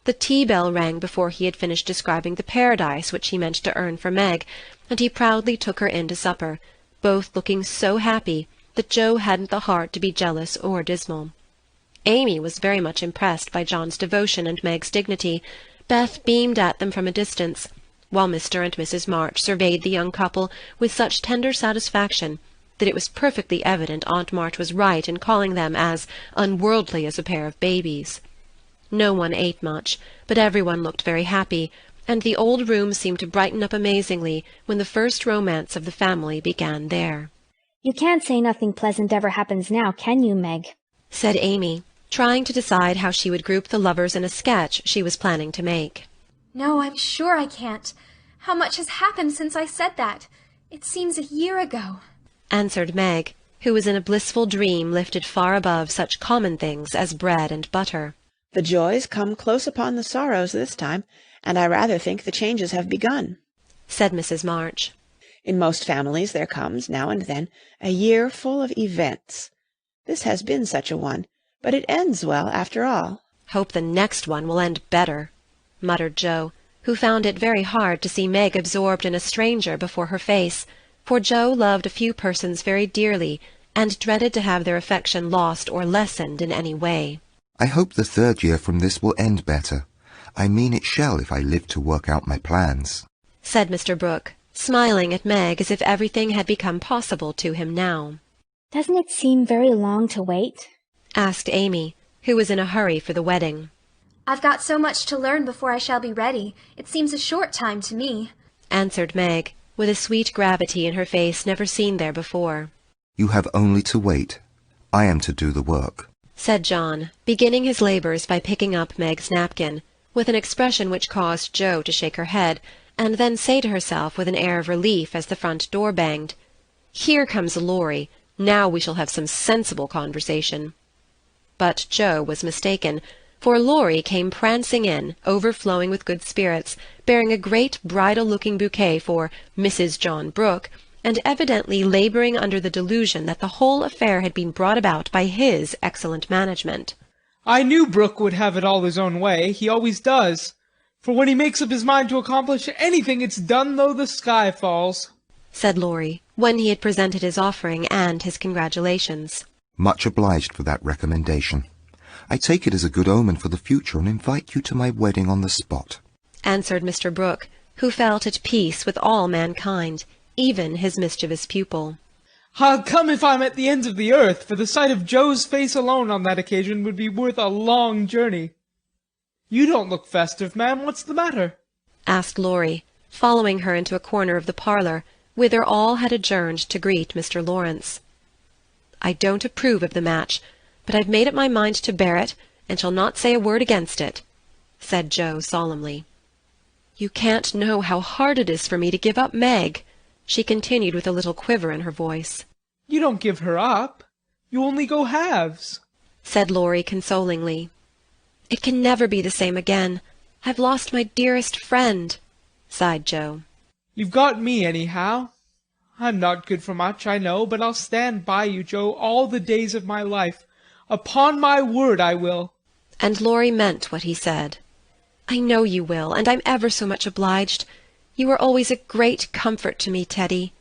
The tea-bell rang before he had finished describing the paradise which he meant to earn for Meg, and he proudly took her in to supper, both looking so happy that Joe hadn't the heart to be jealous or dismal. Amy was very much impressed by John's devotion and Meg's dignity. Beth beamed at them from a distance, while Mr. and Mrs. March surveyed the young couple with such tender satisfaction that it was perfectly evident Aunt March was right in calling them as unworldly as a pair of babies. No one ate much, but everyone looked very happy, and the old room seemed to brighten up amazingly when the first romance of the family began there. "You can't say nothing pleasant ever happens now, can you, Meg?" said Amy, trying to decide how she would group the lovers in a sketch she was planning to make. "No, I'm sure I can't. How much has happened since I said that? It seems a year ago," answered Meg, who was in a blissful dream lifted far above such common things as bread and butter. The joys come close upon the sorrows this time, and I rather think the changes have begun," said Mrs. March. "In most families there comes, now and then, a year full of events. This has been such a one, but it ends well after all. Hope the next one will end better, muttered Joe, who found it very hard to see Meg absorbed in a stranger before her face, for Joe loved a few persons very dearly, and dreaded to have their affection lost or lessened in any way. I hope the third year from this will end better. I mean it shall if I live to work out my plans, said Mr. Brooke, smiling at Meg as if everything had become possible to him now. Doesn't it seem very long to wait? asked Amy, who was in a hurry for the wedding. I've got so much to learn before I shall be ready. It seems a short time to me, answered Meg, with a sweet gravity in her face never seen there before. You have only to wait. I am to do the work, said John, beginning his labours by picking up Meg's napkin, with an expression which caused Joe to shake her head, and then say to herself with an air of relief as the front door banged, "Here comes Laurie. Now we shall have some sensible conversation." But Joe was mistaken, for Laurie came prancing in, overflowing with good spirits, bearing a great bridal-looking bouquet for Mrs. John Brooke, and evidently labouring under the delusion that the whole affair had been brought about by his excellent management. I knew Brooke would have it all his own way. He always does. For when he makes up his mind to accomplish anything, it's done though the sky falls, said Laurie, when he had presented his offering and his congratulations. Much obliged for that recommendation. I take it as a good omen for the future and invite you to my wedding on the spot, answered Mr. Brooke, who felt at peace with all mankind, even his mischievous pupil. I'll come if I'm at the ends of the earth, for the sight of Joe's face alone on that occasion would be worth a long journey. You don't look festive, ma'am. What's the matter? asked Laurie, following her into a corner of the parlour, whither all had adjourned to greet Mr. Laurence. I don't approve of the match, but I've made up my mind to bear it, and shall not say a word against it, said Joe solemnly. You can't know how hard it is for me to give up Meg, she continued with a little quiver in her voice. You don't give her up. You only go halves, said Laurie consolingly. It can never be the same again. I've lost my dearest friend, sighed Joe. You've got me anyhow. I'm not good for much, I know, but I'll stand by you, Joe, all the days of my life. Upon my word I will. And Laurie meant what he said. I know you will, and I'm ever so much obliged. You are always a great comfort to me, Teddy,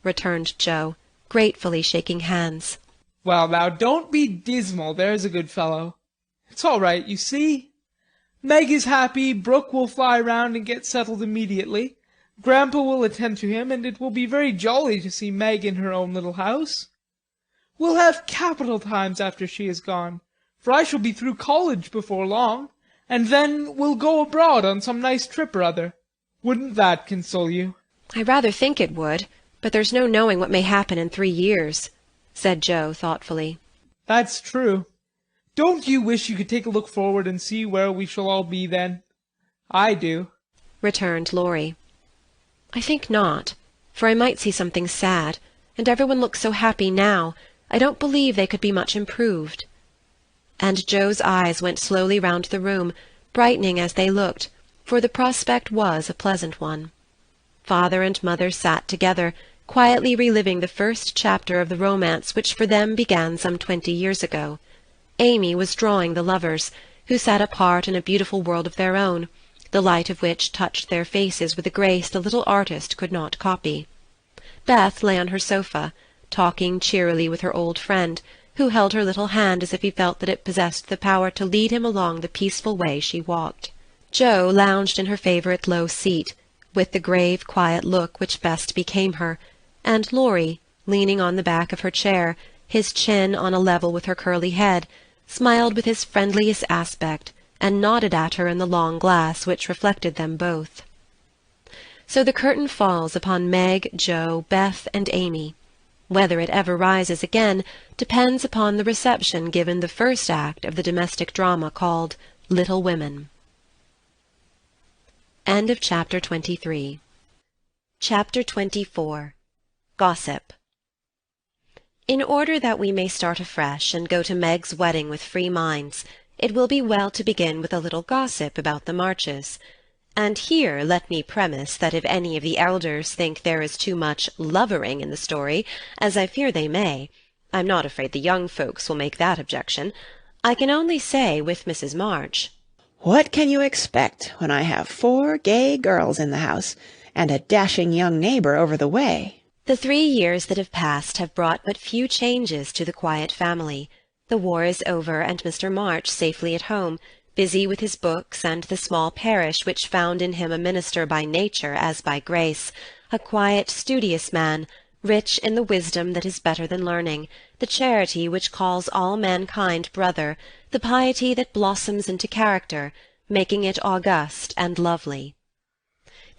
returned Joe, gratefully shaking hands. Well, now, don't be dismal, there's a good fellow. It's all right, you see. Meg is happy, Brooke will fly round and get settled immediately. Grandpa will attend to him, and it will be very jolly to see Meg in her own little house. We'll have capital times after she is gone, for I shall be through college before long, and then we'll go abroad on some nice trip or other. Wouldn't that console you? I rather think it would, but there's no knowing what may happen in 3 years, said Joe thoughtfully. That's true. Don't you wish you could take a look forward and see where we shall all be then? I do, returned Laurie. I think not, for I might see something sad, and everyone looks so happy now, I don't believe they could be much improved. And Joe's eyes went slowly round the room, brightening as they looked, for the prospect was a pleasant one. Father and mother sat together, quietly reliving the first chapter of the romance which for them began some 20 years ago. Amy was drawing the lovers, who sat apart in a beautiful world of their own, the light of which touched their faces with a grace the little artist could not copy. Beth lay on her sofa, talking cheerily with her old friend, who held her little hand as if he felt that it possessed the power to lead him along the peaceful way she walked. Joe lounged in her favourite low seat, with the grave, quiet look which best became her, and Laurie, leaning on the back of her chair, his chin on a level with her curly head, smiled with his friendliest aspect, and nodded at her in the long glass which reflected them both. So the curtain falls upon Meg, Joe, Beth, and Amy. Whether it ever rises again depends upon the reception given the first act of the domestic drama called Little Women. End of Chapter 23. Chapter 24. Gossip. In order that we may start afresh and go to Meg's wedding with free minds, it will be well to begin with a little gossip about the Marches. And here let me premise that if any of the elders think there is too much lovering in the story, as I fear they may, I'm not afraid the young folks will make that objection. I can only say with Mrs. March—" "What can you expect when I have 4 gay girls in the house, and a dashing young neighbour over the way?" The 3 years that have passed have brought but few changes to the quiet family. The war is over, and Mr. March safely at home, busy with his books and the small parish which found in him a minister by nature as by grace, a quiet, studious man, rich in the wisdom that is better than learning, the charity which calls all mankind brother, the piety that blossoms into character, making it august and lovely.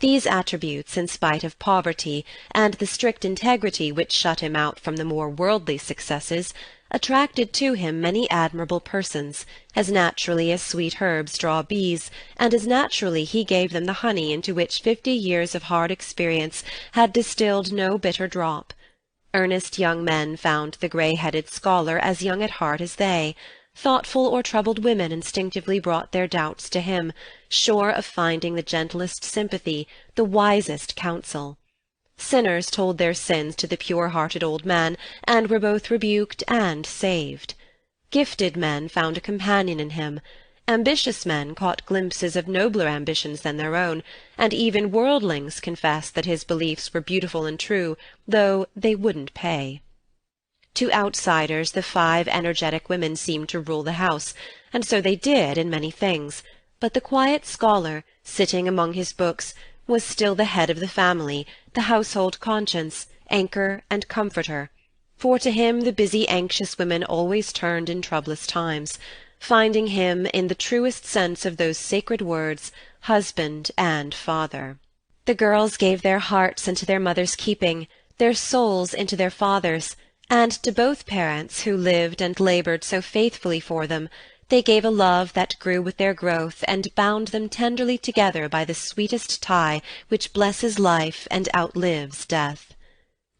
These attributes, in spite of poverty and the strict integrity which shut him out from the more worldly successes, attracted to him many admirable persons, as naturally as sweet herbs draw bees, and as naturally he gave them the honey into which 50 years of hard experience had distilled no bitter drop. Earnest young men found the grey-headed scholar as young at heart as they. Thoughtful or troubled women instinctively brought their doubts to him, sure of finding the gentlest sympathy, the wisest counsel. Sinners told their sins to the pure-hearted old man, and were both rebuked and saved. Gifted men found a companion in him. Ambitious men caught glimpses of nobler ambitions than their own, and even worldlings confessed that his beliefs were beautiful and true, though they wouldn't pay. To outsiders the 5 energetic women seemed to rule the house, and so they did in many things, but the quiet scholar, sitting among his books, was still the head of the family, the household conscience, anchor and comforter, for to him the busy anxious women always turned in troublous times, finding him, in the truest sense of those sacred words, husband and father. The girls gave their hearts into their mother's keeping, their souls into their father's, and to both parents who lived and laboured so faithfully for them, they gave a love that grew with their growth and bound them tenderly together by the sweetest tie which blesses life and outlives death.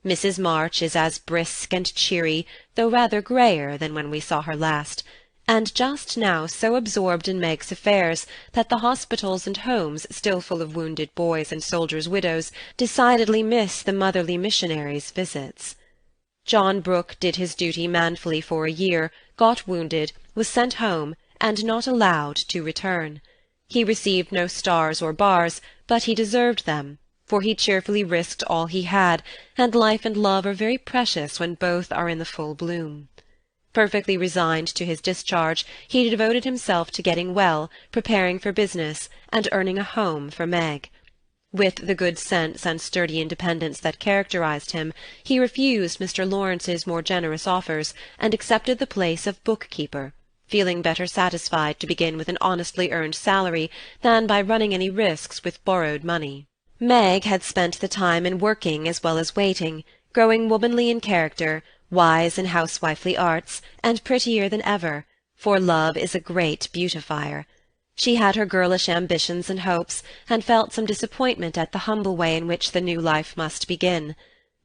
Mrs. March is as brisk and cheery, though rather greyer than when we saw her last, and just now so absorbed in Meg's affairs that the hospitals and homes, still full of wounded boys and soldiers' widows, decidedly miss the motherly missionaries' visits. John Brooke did his duty manfully for a year, got wounded, was sent home, and not allowed to return. He received no stars or bars, but he deserved them, for he cheerfully risked all he had, and life and love are very precious when both are in the full bloom. Perfectly resigned to his discharge, he devoted himself to getting well, preparing for business, and earning a home for Meg. With the good sense and sturdy independence that characterized him, he refused Mr. Lawrence's more generous offers, and accepted the place of book-keeper, feeling better satisfied to begin with an honestly earned salary than by running any risks with borrowed money. Meg had spent the time in working as well as waiting, growing womanly in character, wise in housewifely arts, and prettier than ever, for love is a great beautifier. She had her girlish ambitions and hopes, and felt some disappointment at the humble way in which the new life must begin.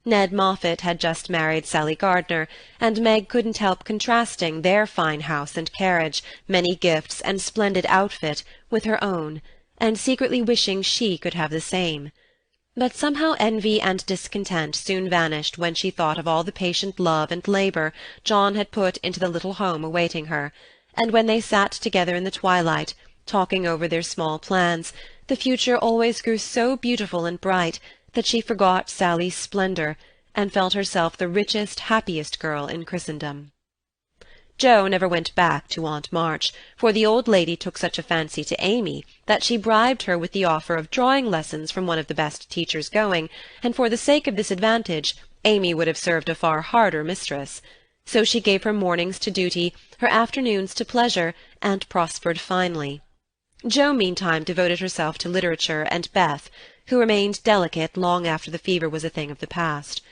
Ned Moffat had just married Sally Gardner, and Meg couldn't help contrasting their fine house and carriage, many gifts, and splendid outfit with her own, and secretly wishing she could have the same. But somehow envy and discontent soon vanished when she thought of all the patient love and labour John had put into the little home awaiting her, and when they sat together in the twilight, talking over their small plans, the future always grew so beautiful and bright that she forgot Sally's splendour, and felt herself the richest, happiest girl in Christendom. Jo never went back to Aunt March, for the old lady took such a fancy to Amy that she bribed her with the offer of drawing lessons from one of the best teachers going, and for the sake of this advantage Amy would have served a far harder mistress. So she gave her mornings to duty, her afternoons to pleasure, and prospered finely. Jo meantime devoted herself to literature and Beth, who remained delicate long after the fever was a thing of the past.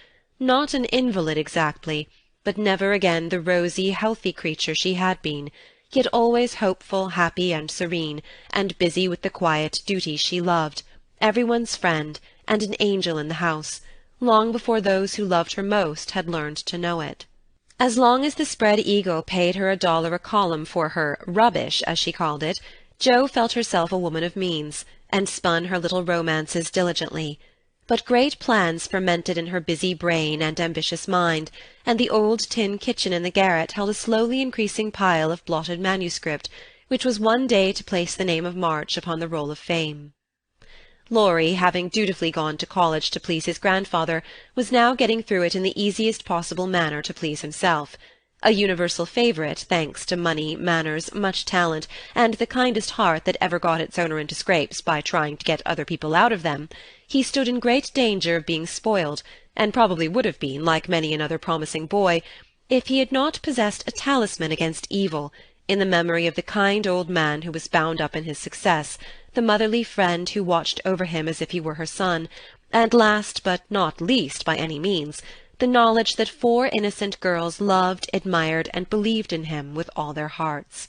Not an invalid exactly, but never again the rosy, healthy creature she had been, yet always hopeful, happy, and serene, and busy with the quiet duties she loved, everyone's friend, and an angel in the house, long before those who loved her most had learned to know it. As long as the Spread Eagle paid her $1 a column for her rubbish, as she called it, Jo felt herself a woman of means, and spun her little romances diligently. But great plans fermented in her busy brain and ambitious mind, and the old tin kitchen in the garret held a slowly increasing pile of blotted manuscript, which was one day to place the name of March upon the roll of fame. Laurie, having dutifully gone to college to please his grandfather, was now getting through it in the easiest possible manner to please himself. A universal favourite, thanks to money, manners, much talent, and the kindest heart that ever got its owner into scrapes by trying to get other people out of them, he stood in great danger of being spoiled, and probably would have been, like many another promising boy, if he had not possessed a talisman against evil, in the memory of the kind old man who was bound up in his success, the motherly friend who watched over him as if he were her son, and last but not least by any means, the knowledge that 4 innocent girls loved, admired, and believed in him with all their hearts.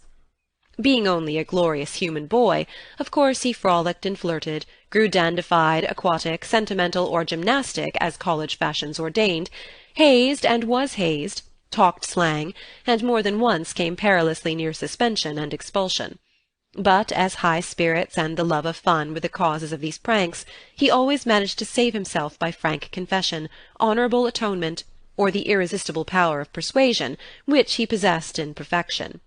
Being only a glorious human boy, of course he frolicked and flirted, grew dandified, aquatic, sentimental, or gymnastic, as college fashions ordained, hazed and was hazed, talked slang, and more than once came perilously near suspension and expulsion. But as high spirits and the love of fun were the causes of these pranks, he always managed to save himself by frank confession, honourable atonement, or the irresistible power of persuasion, which he possessed in perfection.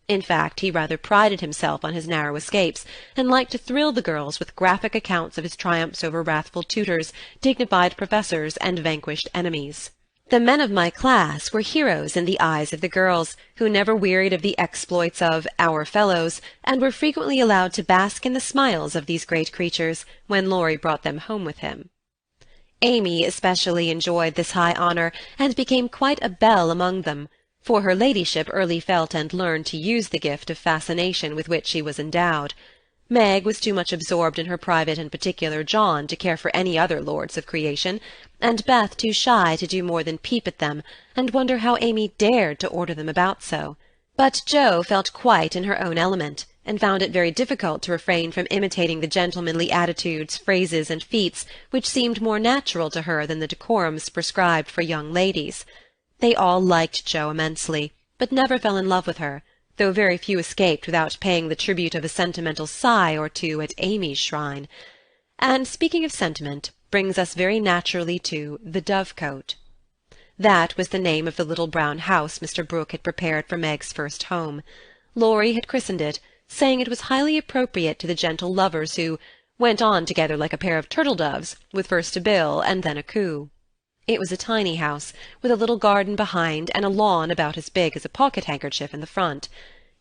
In fact, he rather prided himself on his narrow escapes, and liked to thrill the girls with graphic accounts of his triumphs over wrathful tutors, dignified professors, and vanquished enemies. The men of my class were heroes in the eyes of the girls, who never wearied of the exploits of our fellows, and were frequently allowed to bask in the smiles of these great creatures when Laurie brought them home with him. Amy especially enjoyed this high honour, and became quite a belle among them, for her ladyship early felt and learned to use the gift of fascination with which she was endowed. Meg was too much absorbed in her private and particular John to care for any other lords of creation, and Beth too shy to do more than peep at them, and wonder how Amy dared to order them about so. But Jo felt quite in her own element, and found it very difficult to refrain from imitating the gentlemanly attitudes, phrases, and feats which seemed more natural to her than the decorums prescribed for young ladies. They all liked Jo immensely, but never fell in love with her, though very few escaped without paying the tribute of a sentimental sigh or two at Amy's shrine. And speaking of sentiment brings us very naturally to the Dovecot. That was the name of the little brown house Mr. Brooke had prepared for Meg's first home. Laurie had christened it, saying it was highly appropriate to the gentle lovers who went on together like a pair of turtle-doves, with first a bill and then a coo. It was a tiny house, with a little garden behind and a lawn about as big as a pocket-handkerchief in the front.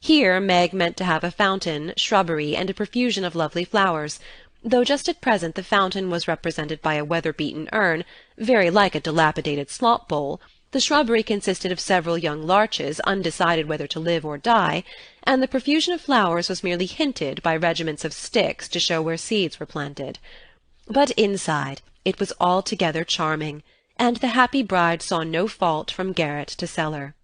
Here Meg meant to have a fountain, shrubbery, and a profusion of lovely flowers, though just at present the fountain was represented by a weather-beaten urn, very like a dilapidated slop-bowl, the shrubbery consisted of several young larches undecided whether to live or die, and the profusion of flowers was merely hinted by regiments of sticks to show where seeds were planted. But inside it was altogether charming, and the happy bride saw no fault from garret to cellar.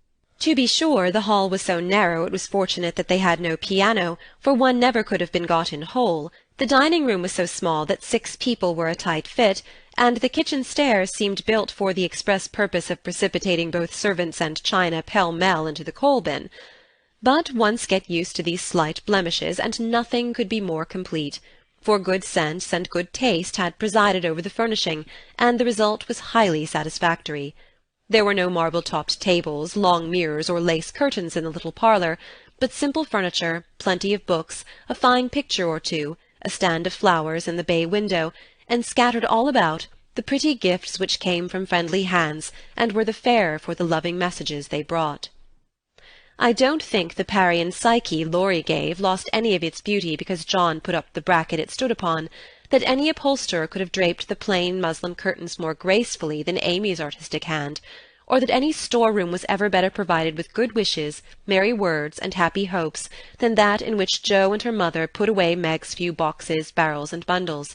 To be sure, the hall was so narrow it was fortunate that they had no piano, for one never could have been got in whole. The dining-room was so small that 6 people were a tight fit, and the kitchen stairs seemed built for the express purpose of precipitating both servants and china pell-mell into the coal-bin. But once get used to these slight blemishes, and nothing could be more complete, for good sense and good taste had presided over the furnishing, and the result was highly satisfactory. There were no marble-topped tables, long mirrors, or lace curtains in the little parlour, but simple furniture, plenty of books, a fine picture or two, a stand of flowers in the bay window, and scattered all about, the pretty gifts which came from friendly hands, and were the fairer for the loving messages they brought. I don't think the Parian Psyche Laurie gave lost any of its beauty because John put up the bracket it stood upon, that any upholsterer could have draped the plain muslin curtains more gracefully than Amy's artistic hand, or that any store-room was ever better provided with good wishes, merry words, and happy hopes than that in which Jo and her mother put away Meg's few boxes, barrels, and bundles.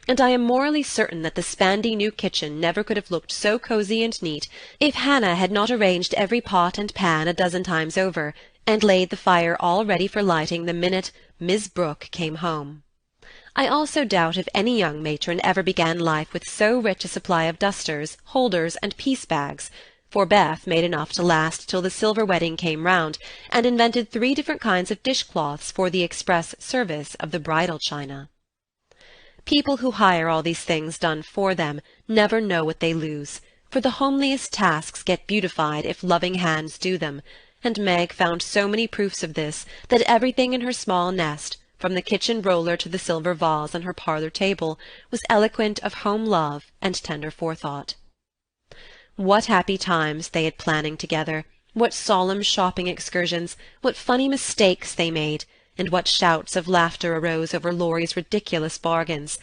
And I am morally certain that the spandy new kitchen never could have looked so cosy and neat if Hannah had not arranged every pot and pan a dozen times over, and laid the fire all ready for lighting the minute Miss Brooke came home. I also doubt if any young matron ever began life with so rich a supply of dusters, holders, and piece-bags, for Beth made enough to last till the silver wedding came round, and invented 3 different kinds of dishcloths for the express service of the bridal china. People who hire all these things done for them never know what they lose, for the homeliest tasks get beautified if loving hands do them, and Meg found so many proofs of this that everything in her small nest, from the kitchen roller to the silver vase on her parlour table, was eloquent of home love and tender forethought. What happy times they had planning together, what solemn shopping excursions, what funny mistakes they made, and what shouts of laughter arose over Laurie's ridiculous bargains.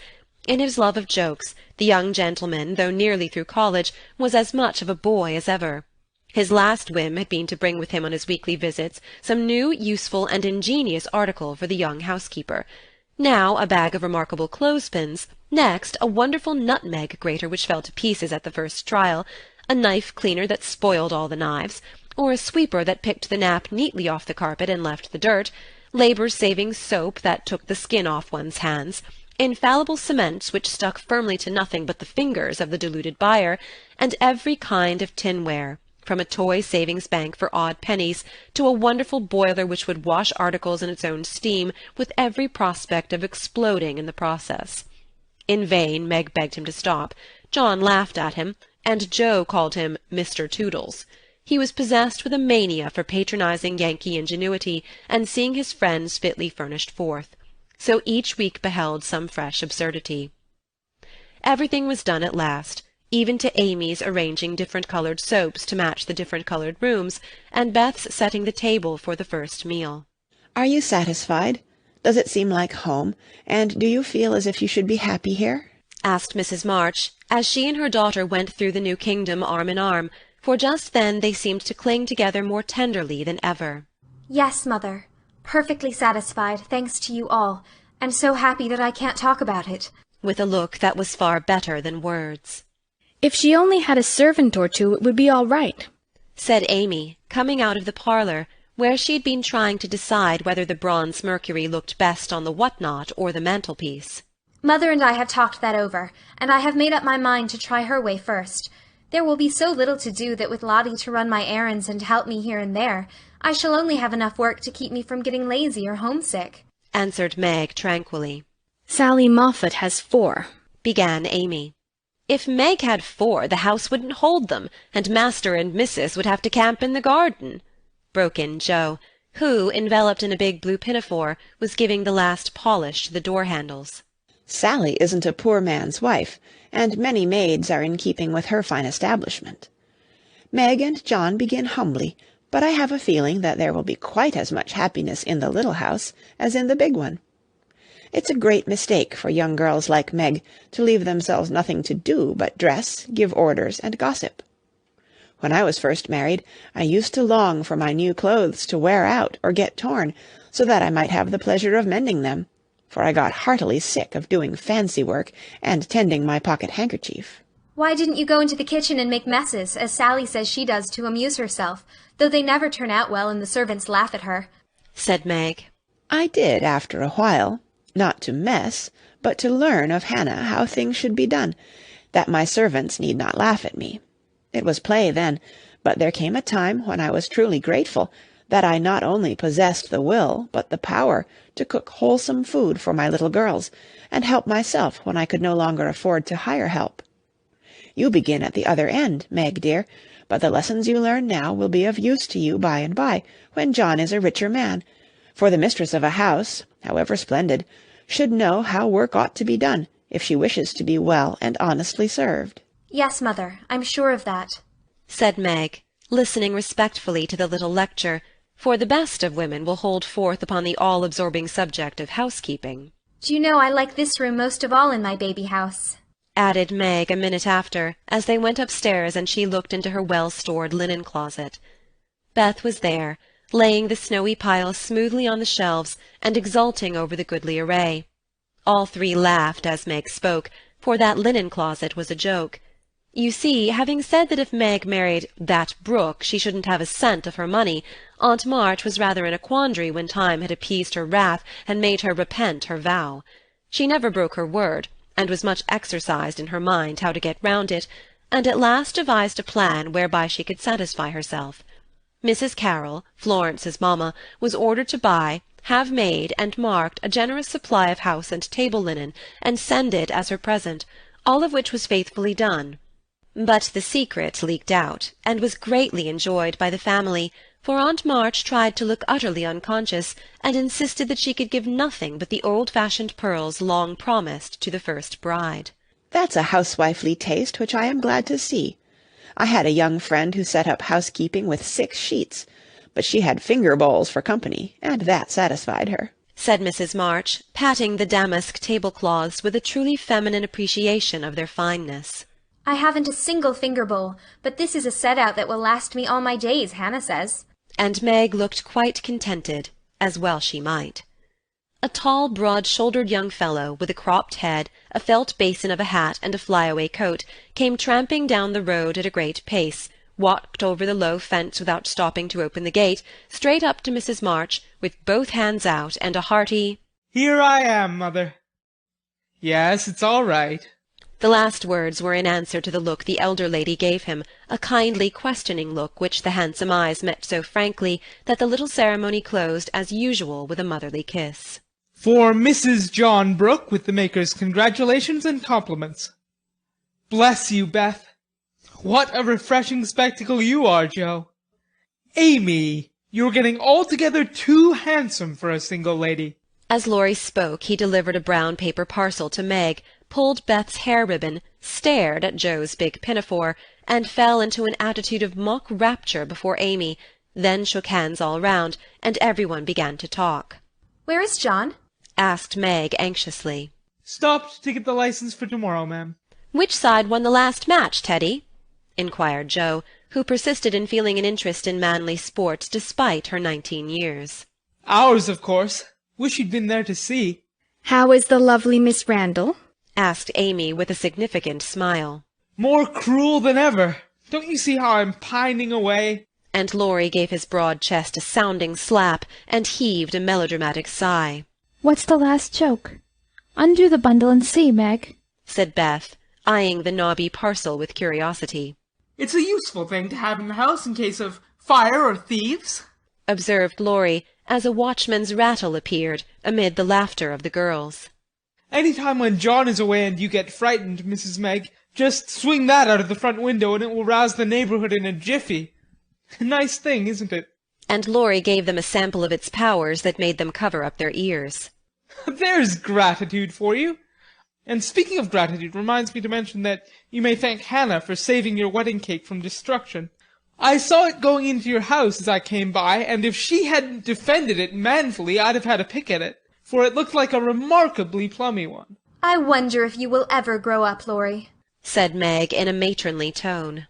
In his love of jokes, the young gentleman, though nearly through college, was as much of a boy as ever. His last whim had been to bring with him on his weekly visits some new, useful, and ingenious article for the young housekeeper. Now a bag of remarkable clothespins, next a wonderful nutmeg grater which fell to pieces at the first trial, a knife cleaner that spoiled all the knives, or a sweeper that picked the nap neatly off the carpet and left the dirt, labour-saving soap that took the skin off one's hands, infallible cements which stuck firmly to nothing but the fingers of the deluded buyer, and every kind of tinware, from a toy savings-bank for odd pennies to a wonderful boiler which would wash articles in its own steam, with every prospect of exploding in the process. In vain Meg begged him to stop. John laughed at him, and Joe called him Mr. Toodles. He was possessed with a mania for patronizing Yankee ingenuity, and seeing his friends fitly furnished forth. So each week beheld some fresh absurdity. Everything was done at last, even to Amy's arranging different-coloured soaps to match the different-coloured rooms, and Beth's setting the table for the first meal. Are you satisfied? Does it seem like home, and do you feel as if you should be happy here? Asked Mrs. March, as she and her daughter went through the new kingdom arm in arm, for just then they seemed to cling together more tenderly than ever. Yes, mother. Perfectly satisfied, thanks to you all, and so happy that I can't talk about it. With a look that was far better than words. If she only had a servant or two, it would be all right, said Amy, coming out of the parlour, where she had been trying to decide whether the bronze Mercury looked best on the what-not or the mantelpiece. Mother and I have talked that over, and I have made up my mind to try her way first. There will be so little to do that with Lotty to run my errands and help me here and there, I shall only have enough work to keep me from getting lazy or homesick, answered Meg tranquilly. Sally Moffat has 4, began Amy. If Meg had 4, the house wouldn't hold them, and Master and Missus would have to camp in the garden, broke in Joe, who, enveloped in a big blue pinafore, was giving the last polish to the door-handles. Sally isn't a poor man's wife, and many maids are in keeping with her fine establishment. Meg and John begin humbly, but I have a feeling that there will be quite as much happiness in the little house as in the big one. It's a great mistake for young girls like Meg to leave themselves nothing to do but dress, give orders, and gossip. When I was first married, I used to long for my new clothes to wear out or get torn, so that I might have the pleasure of mending them, for I got heartily sick of doing fancy work and tending my pocket-handkerchief. Why didn't you go into the kitchen and make messes, as Sally says she does to amuse herself, though they never turn out well and the servants laugh at her? Said Meg. I did after a while, not to mess, but to learn of Hannah how things should be done, that my servants need not laugh at me. It was play then, but there came a time when I was truly grateful that I not only possessed the will, but the power to cook wholesome food for my little girls, and help myself when I could no longer afford to hire help. You begin at the other end, Meg dear, but the lessons you learn now will be of use to you by and by, when John is a richer man, for the mistress of a house, however splendid, should know how work ought to be done, if she wishes to be well and honestly served. Yes, mother, I'm sure of that, said Meg, listening respectfully to the little lecture, for the best of women will hold forth upon the all-absorbing subject of housekeeping. Do you know I like this room most of all in my baby house? Added Meg a minute after, as they went upstairs and she looked into her well-stored linen closet. Beth was there, laying the snowy pile smoothly on the shelves and exulting over the goodly array. All three laughed as Meg spoke, for that linen closet was a joke. You see, having said that if Meg married that Brooke she shouldn't have a cent of her money, Aunt March was rather in a quandary when time had appeased her wrath and made her repent her vow. She never broke her word, and was much exercised in her mind how to get round it, and at last devised a plan whereby she could satisfy herself. Mrs. Carroll, Florence's mamma, was ordered to buy, have made and marked a generous supply of house and table linen, and send it as her present, all of which was faithfully done. But the secret leaked out, and was greatly enjoyed by the family, for Aunt March tried to look utterly unconscious, and insisted that she could give nothing but the old-fashioned pearls long promised to the first bride. That's a housewifely taste which I am glad to see. I had a young friend who set up housekeeping with 6 sheets, but she had finger bowls for company, and that satisfied her, said Mrs. March, patting the damask tablecloths with a truly feminine appreciation of their fineness. I haven't a single finger bowl, but this is a set-out that will last me all my days, Hannah says. And Meg looked quite contented, as well she might. A tall, broad-shouldered young fellow, with a cropped head, a felt basin of a hat, and a fly-away coat, came tramping down the road at a great pace, walked over the low fence without stopping to open the gate, straight up to Mrs. March, with both hands out, and a hearty, "Here I am, mother. Yes, it's all right." The last words were in answer to the look the elder lady gave him, a kindly, questioning look which the handsome eyes met so frankly that the little ceremony closed as usual with a motherly kiss. "For Mrs. John Brooke, with the maker's congratulations and compliments." "Bless you, Beth. What a refreshing spectacle you are, Joe. Amy, you're getting altogether too handsome for a single lady." As Laurie spoke, he delivered a brown paper parcel to Meg, pulled Beth's hair ribbon, stared at Joe's big pinafore, and fell into an attitude of mock rapture before Amy, then shook hands all round, and everyone began to talk. "Where is John?" asked Meg anxiously. "Stopped to get the license for tomorrow, ma'am." "Which side won the last match, Teddy?" inquired Joe, who persisted in feeling an interest in manly sports despite her 19 years. "Ours, of course. Wish you'd been there to see." How is the lovely Miss Randall? asked Amy with a significant smile. "More cruel than ever. Don't you see how I'm pining away?" And Laurie gave his broad chest a sounding slap, and heaved a melodramatic sigh. What's the last joke? Undo the bundle and see, Meg, said Beth, eyeing the knobby parcel with curiosity. "It's a useful thing to have in the house in case of fire or thieves," observed Laurie, as a watchman's rattle appeared, amid the laughter of the girls. "Any time when John is away and you get frightened, Mrs. Meg, just swing that out of the front window and it will rouse the neighborhood in a jiffy. Nice thing, isn't it?" And Laurie gave them a sample of its powers that made them cover up their ears. "There's gratitude for you. And speaking of gratitude reminds me to mention that you may thank Hannah for saving your wedding cake from destruction. I saw it going into your house as I came by, and if she hadn't defended it manfully, I'd have had a pick at it, for it looked like a remarkably plummy one." "I wonder if you will ever grow up, Laurie," said Meg in a matronly tone.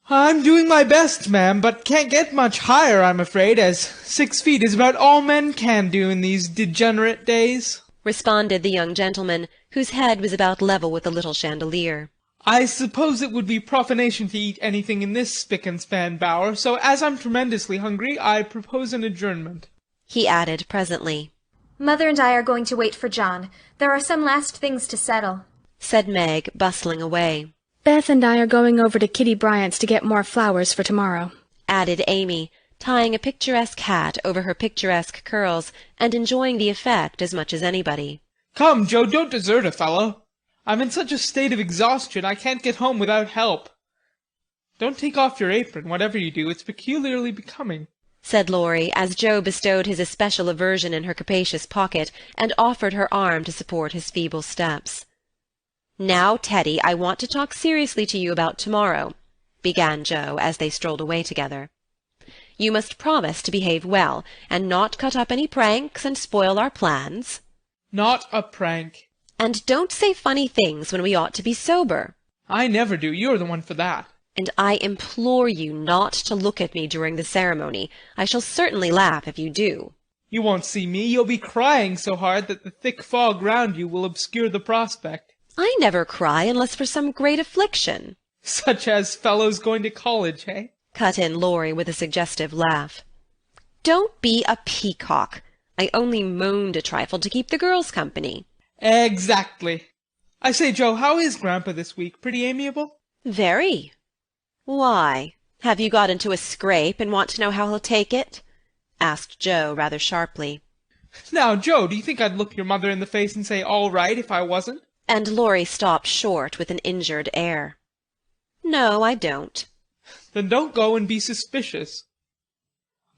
"I'm doing my best, ma'am, but can't get much higher, I'm afraid, as 6 feet is about all men can do in these degenerate days," responded the young gentleman, whose head was about level with the little chandelier. "I suppose it would be profanation to eat anything in this spick-and-span bower, so as I'm tremendously hungry, I propose an adjournment," he added presently. "Mother and I are going to wait for John. There are some last things to settle," said Meg, bustling away. Beth and I are going over to Kitty Bryant's to get more flowers for tomorrow," added Amy, tying a picturesque hat over her picturesque curls, and enjoying the effect as much as anybody. "Come, Joe, don't desert a fellow. I'm in such a state of exhaustion I can't get home without help. Don't take off your apron, whatever you do, it's peculiarly becoming," said Laurie, as Joe bestowed his especial aversion in her capacious pocket, and offered her arm to support his feeble steps. "Now, Teddy, I want to talk seriously to you about tomorrow," began Joe, as they strolled away together. "You must promise to behave well, and not cut up any pranks and spoil our plans." "Not a prank." "And don't say funny things when we ought to be sober." "I never do. You're the one for that." "And I implore you not to look at me during the ceremony. I shall certainly laugh if you do." "You won't see me. You'll be crying so hard that the thick fog round you will obscure the prospect." "I never cry unless for some great affliction." "Such as fellows going to college, eh?" cut in Laurie with a suggestive laugh. "Don't be a peacock. I only moaned a trifle to keep the girls company." "Exactly. I say, Joe, how is Grandpa this week? Pretty amiable?" "Very." "Why? Have you got into a scrape and want to know how he'll take it?" asked Joe rather sharply. Now, Joe, do you think I'd look your mother in the face and say all right if I wasn't? And Laurie stopped short with an injured air. No, I don't. Then don't go and be suspicious.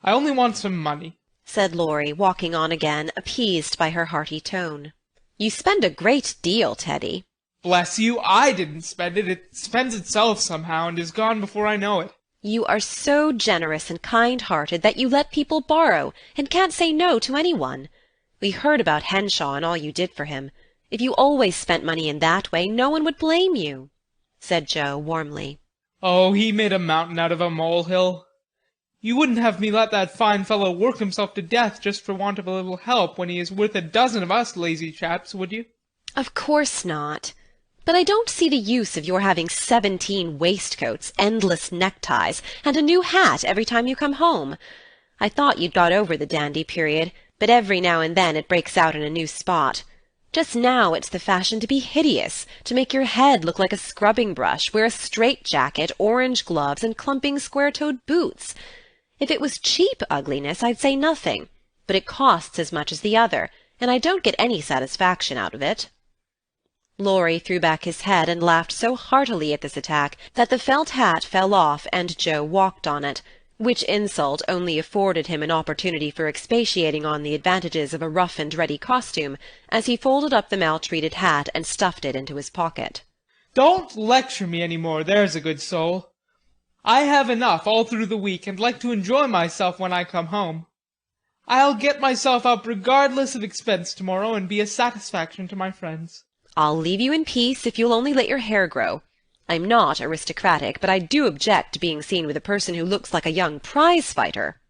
I only want some money, said Laurie, walking on again, appeased by her hearty tone. You spend a great deal, Teddy. Bless you, I didn't spend it. It spends itself somehow and is gone before I know it. You are so generous and kind-hearted that you let people borrow, and can't say no to anyone. We heard about Henshaw and all you did for him. If you always spent money in that way, no one would blame you, said Joe warmly. Oh, he made a mountain out of a molehill. You wouldn't have me let that fine fellow work himself to death just for want of a little help when he is worth a dozen of us lazy chaps, would you? Of course not. But I don't see the use of your having 17 waistcoats, endless neckties, and a new hat every time you come home. I thought you'd got over the dandy period, but every now and then it breaks out in a new spot. Just now it's the fashion to be hideous, to make your head look like a scrubbing brush, wear a straight jacket, orange gloves, and clumping square-toed boots. If it was cheap ugliness, I'd say nothing, but it costs as much as the other, and I don't get any satisfaction out of it. Laurie threw back his head and laughed so heartily at this attack that the felt hat fell off and Joe walked on it, which insult only afforded him an opportunity for expatiating on the advantages of a rough-and-ready costume, as he folded up the maltreated hat and stuffed it into his pocket. Don't lecture me any more, there's a good soul. I have enough all through the week and like to enjoy myself when I come home. I'll get myself up regardless of expense tomorrow and be a satisfaction to my friends. I'll leave you in peace if you'll only let your hair grow. I'm not aristocratic, but I do object to being seen with a person who looks like a young prize-fighter,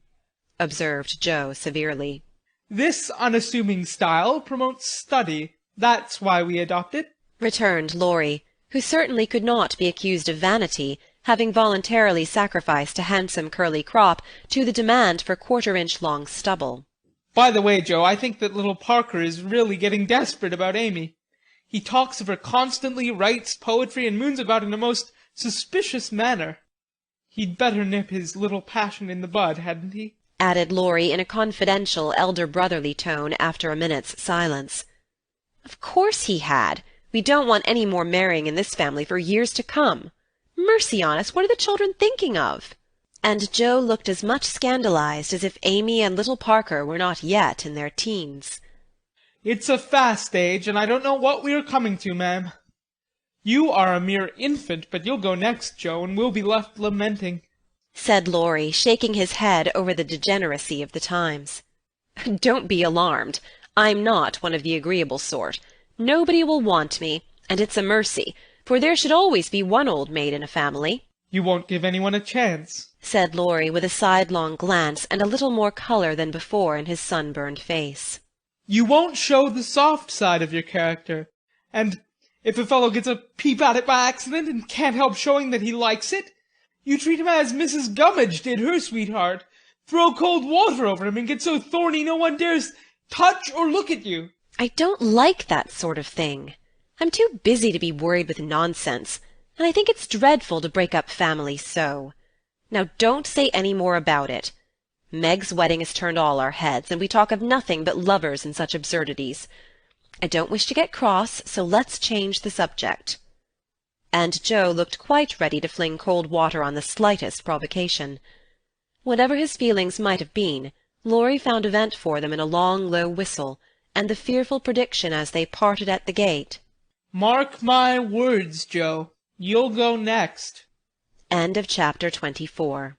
observed Joe severely. This unassuming style promotes study. That's why we adopt it, returned Laurie, who certainly could not be accused of vanity, having voluntarily sacrificed a handsome curly crop to the demand for quarter-inch-long stubble. By the way, Joe, I think that little Parker is really getting desperate about Amy. He talks of her constantly, writes poetry, and moons about in a most suspicious manner. He'd better nip his little passion in the bud, hadn't he? Added Laurie in a confidential, elder-brotherly tone after a minute's silence. Of course he had. We don't want any more marrying in this family for years to come. Mercy on us, what are the children thinking of? And Joe looked as much scandalized as if Amy and little Parker were not yet in their teens. It's a fast age, and I don't know what we are coming to, ma'am. You are a mere infant, but you'll go next, Joe, and we'll be left lamenting, said Laurie, shaking his head over the degeneracy of the times. Don't be alarmed. I'm not one of the agreeable sort. Nobody will want me, and it's a mercy, for there should always be one old maid in a family. You won't give anyone a chance, said Laurie with a sidelong glance and a little more colour than before in his sunburned face. You won't show the soft side of your character, and if a fellow gets a peep at it by accident and can't help showing that he likes it, you treat him as Mrs. Gummidge did her sweetheart, throw cold water over him and get so thorny no one dares touch or look at you. I don't like that sort of thing. I'm too busy to be worried with nonsense, and I think it's dreadful to break up families so. Now don't say any more about it. Meg's wedding has turned all our heads, and we talk of nothing but lovers and such absurdities. I don't wish to get cross, so let's change the subject. And Joe looked quite ready to fling cold water on the slightest provocation. Whatever his feelings might have been, Laurie found a vent for them in a long, low whistle, and the fearful prediction as they parted at the gate. Mark my words, Joe. You'll go next. End of chapter 24.